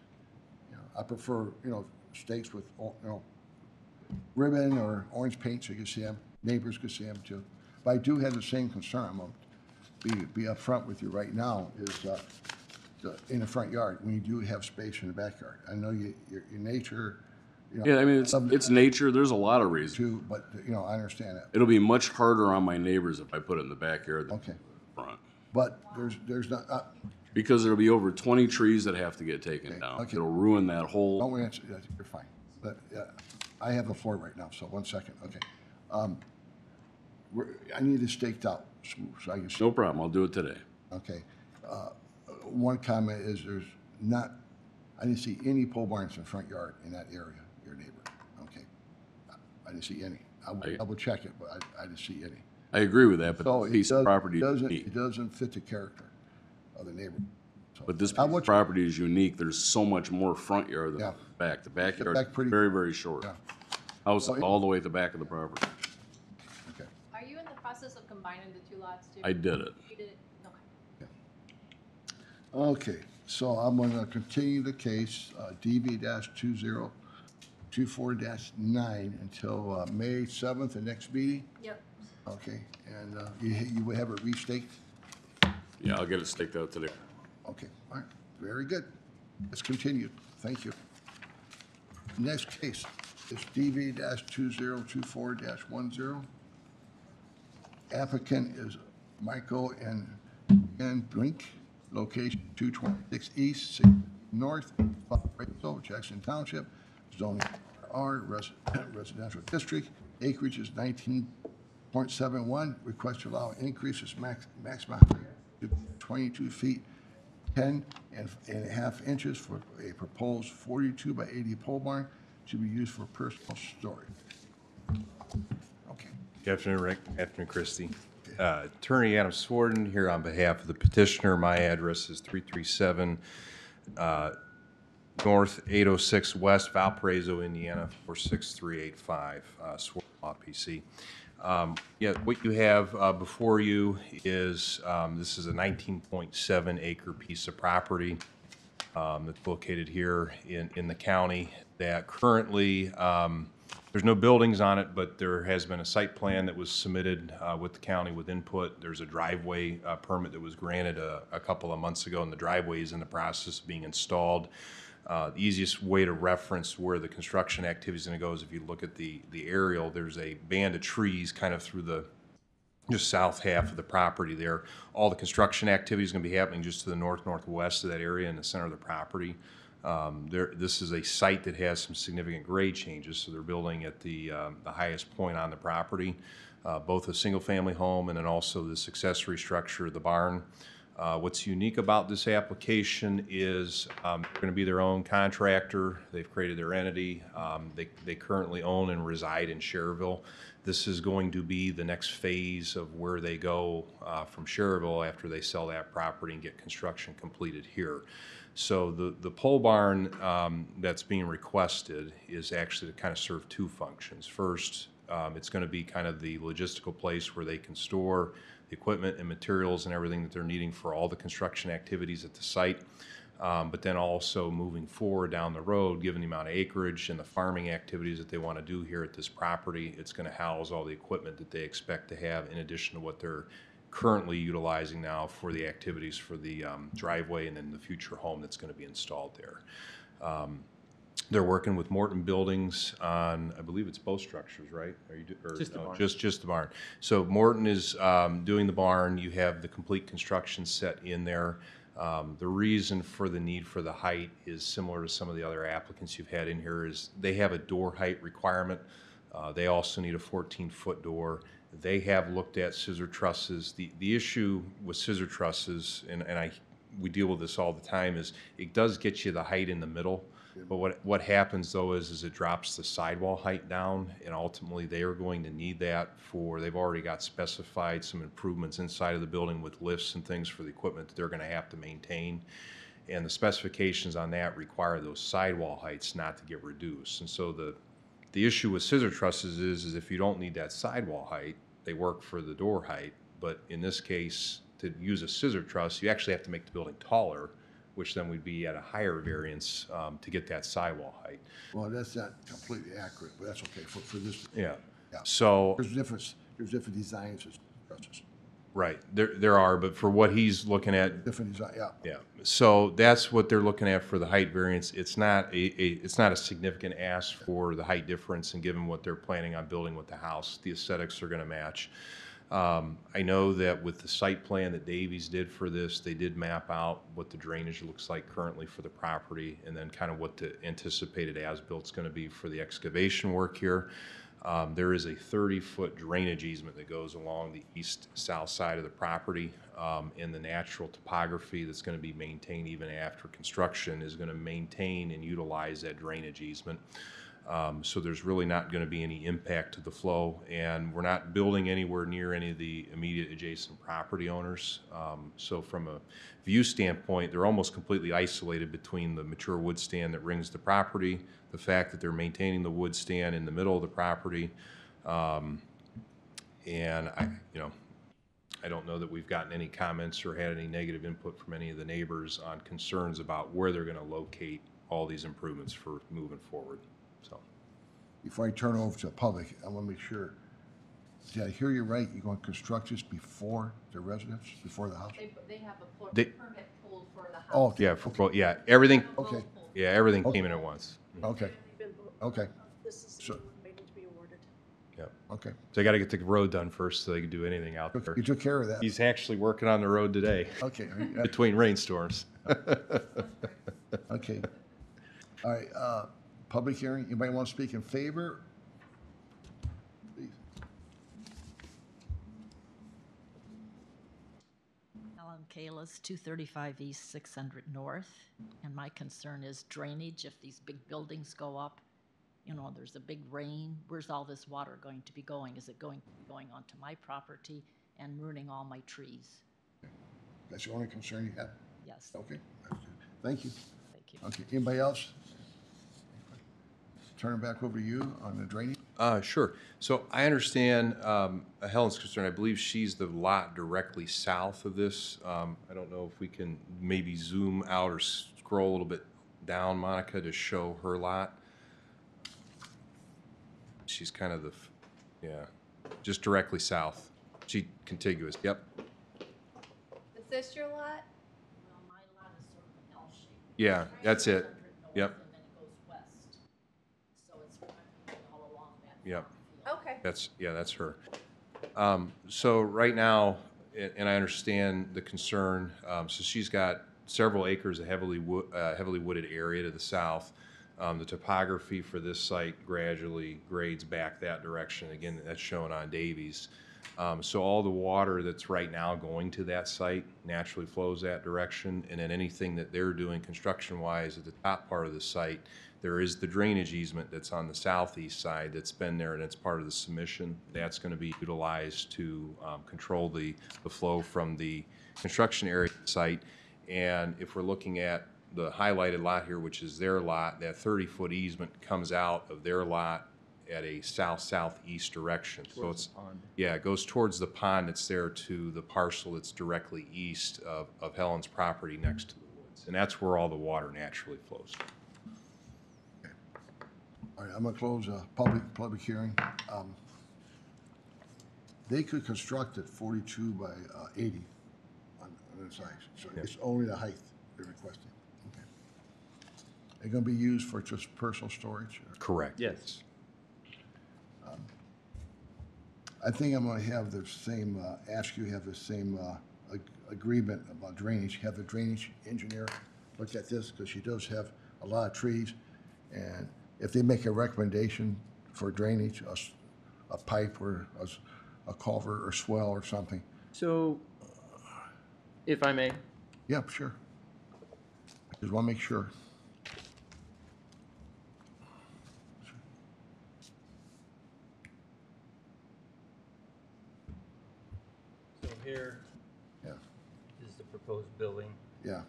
You know, I prefer, you know, stakes with, you know, ribbon or orange paint so you can see them. Neighbors can see them too. But I do have the same concern. I'm gonna be upfront with you right now, is in the front yard, when you do have space in the backyard. I know your nature, you know, Yeah, I mean, it's nature. There's a lot of reasons. too, but, you know, I understand that. It'll be much harder on my neighbors if I put it in the backyard than in the front. But there's not, Because there'll be over 20 trees that have to get taken down. okay. It'll ruin that whole. don't answer, you're fine. But I have the floor right now, so 1 second, okay. I need it staked out so I can see. No problem, I'll do it today. Okay. One comment is I didn't see any pole barns in the front yard in that area, your neighbor. Okay. I didn't see any. I will double check it, but I didn't see any. I agree with that, but So this piece of property is unique. it doesn't fit the character of the neighborhood. But this piece of property is unique. There's so much more front yard than the back. The backyard is very, very short. House is all the way at the back of the property. Are you in the process of combining the two lots too? I did it. You did it? Okay, so I'm gonna continue the case, DV-2024-9 until May 7th, the next meeting? Yep. Okay, and you will have it restaked? Yeah, I'll get it staked out today. Okay, all right, very good. Let's continue. Thank you. Next case is DV-2024-10. Applicant is Michael and Brink, location 226 East, 6 North, Valparaiso, Jackson Township, zoning R, residential district, acreage is 19.71, request to allow increases maximum to 22 feet 10.5 inches for a proposed 42 by 80 pole barn to be used for personal storage. Okay. Good afternoon, Rick. Afternoon, Christie. Okay. Attorney Adam Sworden here on behalf of the petitioner. My address is 337 North 806 West, Valparaiso, Indiana 46385, Sworden Law PC. Yeah, what you have before you is this is a 19.7 acre piece of property that's located here in the county that currently there's no buildings on it, but there has been a site plan that was submitted with the county with input. There's a driveway permit that was granted a couple of months ago, and the driveway is in the process of being installed. The easiest way to reference where the construction activity is going to go is if you look at the aerial, there's a band of trees kind of through the just south half of the property there. All the construction activity is going to be happening just to the northwest of that area in the center of the property. This is a site that has some significant grade changes, so they're building at the highest point on the property, both a single-family home and then also this accessory structure, the barn. What's unique about this application is they're going to be their own contractor. They've created their entity. They currently own and reside in Cherville. This is going to be the next phase of where they go from Cherville after they sell that property and get construction completed here. So the pole barn that's being requested is actually to kind of serve two functions. First, it's going to be kind of the logistical place where they can store the equipment and materials and everything that they're needing for all the construction activities at the site. But then also moving forward down the road, given the amount of acreage and the farming activities that they want to do here at this property, it's going to house all the equipment that they expect to have in addition to what they're currently utilizing now for the activities for the driveway and then the future home that's going to be installed there. They're working with Morton Buildings on, I believe it's both structures, right? Are you just the barn? Just the barn. So Morton is doing the barn. You have the complete construction set in there. The reason for the need for the height is similar to some of the other applicants you've had in here is they have a door height requirement. They also need a 14-foot door. They have looked at scissor trusses. The issue with scissor trusses, and we deal with this all the time, is it does get you the height in the middle. But what happens though is it drops the sidewall height down, and ultimately they are going to need that they've already got specified some improvements inside of the building with lifts and things for the equipment that they're going to have to maintain. And the specifications on that require those sidewall heights not to get reduced. And so the issue with scissor trusses is if you don't need that sidewall height, they work for the door height. But in this case, to use a scissor truss, you actually have to make the building taller, which then would be at a higher variance to get that sidewall height. Well, that's not completely accurate, but that's okay for this. Yeah. Yeah. So There's different designs of trusses. right, there are, but for what he's looking at, Different design, yeah. yeah. So that's what they're looking at for the height variance. It's not it's not a significant ask for the height difference, and given what they're planning on building with the house, the aesthetics are going to match. I know that with the site plan that Davies did for this, they did map out what the drainage looks like currently for the property and then kind of what the anticipated as-built is going to be for the excavation work here. There is a 30-foot drainage easement that goes along the east-south side of the property, and the natural topography that's going to be maintained even after construction is going to maintain and utilize that drainage easement. So there's really not going to be any impact to the flow, and we're not building anywhere near any of the immediate adjacent property owners. So from a view standpoint, they're almost completely isolated between the mature wood stand that rings the property, the fact that they're maintaining the wood stand in the middle of the property, and I don't know that we've gotten any comments or had any negative input from any of the neighbors on concerns about where they're going to locate all these improvements for moving forward. So, Before I turn over to the public, I want to make sure, did I hear you right? You're going to construct this before the residence, before the house? They have a permit pulled for the house. Oh, yeah, yeah, everything. Okay. Yeah, everything came in at once. Okay. Okay. This is So- waiting to be awarded. Yeah. Okay. So they got to get the road done first so they can do anything out there. You took care of that. He's actually working on the road today. Okay. Between rainstorms. Okay. All right, public hearing, anybody want to speak in favor? Please. Ellen Kalis, 235 East, 600 North, and my concern is drainage. If these big buildings go up, there's a big rain, where's all this water going to be going? Is it going to be going onto my property? and ruining all my trees. That's the only concern you have? Yes. Okay, thank you. Thank you. Okay, anybody else? Turn it back over to you on the drainage. Sure. So I understand Helen's concern. I believe she's the lot directly south of this. I don't know if we can maybe zoom out or scroll a little bit down, Monica, to show her lot. She's kind of yeah, just directly south. She contiguous. Yep. Is this your lot? Well, my lot is sort of an L shape. Yeah, that's it. Yep. And then it goes west. So it's practically all along that. Yep. Okay. That's her. So right now, and I understand the concern. So she's got several acres of heavily wooded area to the south. The topography for this site gradually grades back that direction. Again, that's shown on Davies. So all the water that's right now going to that site naturally flows that direction. And then anything that they're doing construction-wise at the top part of the site, there is the drainage easement that's on the southeast side that's been there and it's part of the submission. That's going to be utilized to control the flow from the construction area site. And if we're looking at the highlighted lot here, which is their lot, that 30-foot easement comes out of their lot at a south-southeast direction. So it's, yeah, it goes towards the pond that's there to the parcel that's directly east of Helen's property next to the woods. And that's where all the water naturally flows. All right, I'm gonna close a public hearing. They could construct it 42 by 80 on the side, so it's only the height they're requesting. Okay. They're gonna be used for just personal storage? Correct. Yes. I think I'm gonna have the same, ask you to have the same agreement about drainage, have the drainage engineer look at this, because she does have a lot of trees, and if they make a recommendation for drainage, a pipe or a culvert or swell or something. So, if I may, Yeah, sure. I just want to make sure. so here Yeah, is the proposed building, yeah,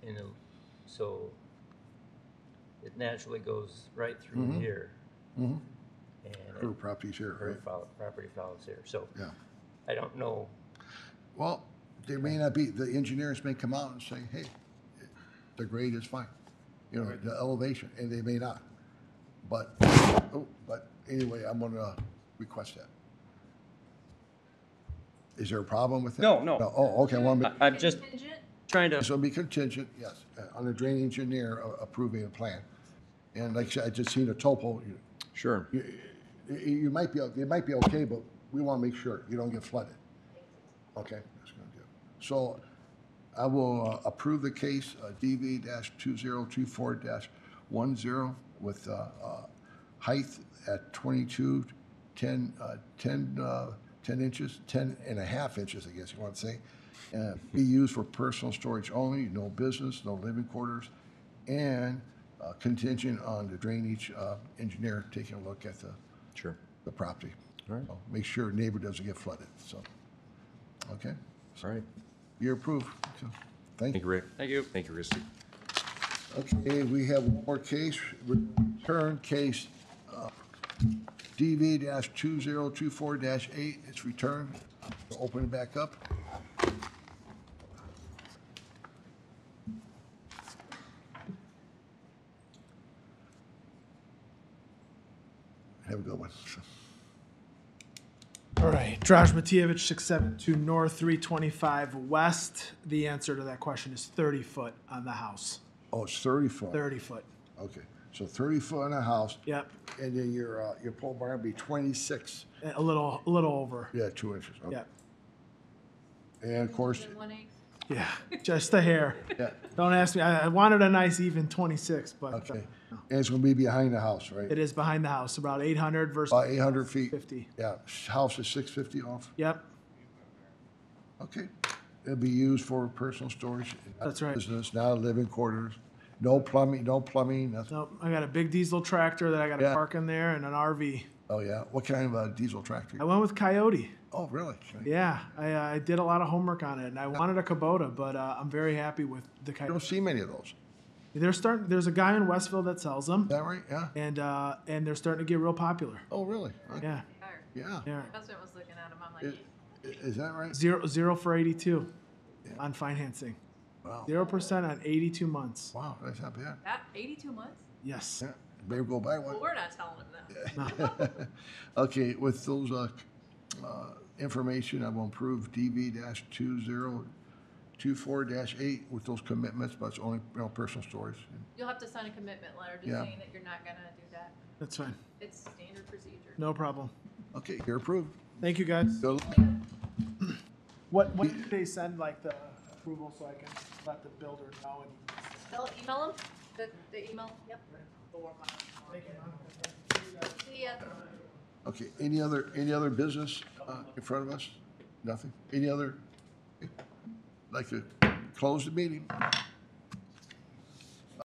and so it naturally goes right through Mhm. here. Mhm. And her property's here, her right? property follows here. So Yeah. I don't know. Well, there may not be, the engineers may come out and say, hey, the grade is fine, you know, the elevation, and they may not. But anyway, I'm gonna request that. Is there a problem with it? No, no. Oh, okay, well, I'm just trying to. this will be contingent, yes, on the drainage engineer approving a plan. And like I said, I just seen a topo. Sure. You might be, it might be okay, but we want to make sure you don't get flooded. Okay, that's gonna do it. So I will approve the case DV-2024-10 with height at 22, 10 inches, 10 and a half inches, I guess you want to say. Be used for personal storage only, no business, no living quarters, and contingent on the drainage engineer taking a look at the property. All right. So make sure neighbor doesn't get flooded, so, okay? All right. You're approved. So, thank you. Thank you, Rick. Thank you. Thank you, Risty. Okay, we have one more case, return case DV-2024-8. It's returned. Open it back up. Have a good one. All right, Draž Matijevic, 672 North, 325 West. The answer to that question is 30 foot on the house. Oh, it's 30 foot. 30 foot. Okay, so 30 foot on a house. Yep. And then your pole barn would be 26. A little over. Yeah, 2 inches. Okay. Yep. And of course, Yeah, just a hair. Yeah. Don't ask me. I wanted a nice even 26, but okay. And it's gonna be behind the house, right? it is behind the house, about 800 versus About 800 feet. 50. Yeah, house is 650 off. Yep. Okay. It'll be used for personal storage. Not That's right. Business, not living quarters. No plumbing, nothing. Nope. I got a big diesel tractor that I got to Yeah. park in there and an RV. Oh, yeah. What kind of a diesel tractor? I went with Coyote. Oh, really? Yeah, I did a lot of homework on it, and I wanted a Kubota, but I'm very happy with the You kind. don't see many of those. There's a guy in Westville that sells them. Is that right? Yeah. And they're starting to get real popular. Oh, really? Okay. Yeah. Yeah. Yeah. My husband was looking at them, I'm like, Is that right? Zero for 82 on financing. Wow. 0% on 82 months. Wow, that's not bad. that, 82 months? Yes. Yeah. Maybe go buy one. Well, we're not telling him that. Okay, with those information, I will approve DB-2024-8 with those commitments, but it's only personal storage. You'll have to sign a commitment letter just Yeah. saying that you're not gonna do that. That's fine. It's standard procedure. No problem. Okay, you're approved. Thank you, guys. Good luck. What did they send, like, the approval so I can let the builder know? They'll email them, the email, yep. Thank you, Mom. See ya. Okay, any other business in front of us? Nothing? Any other? Like to close the meeting?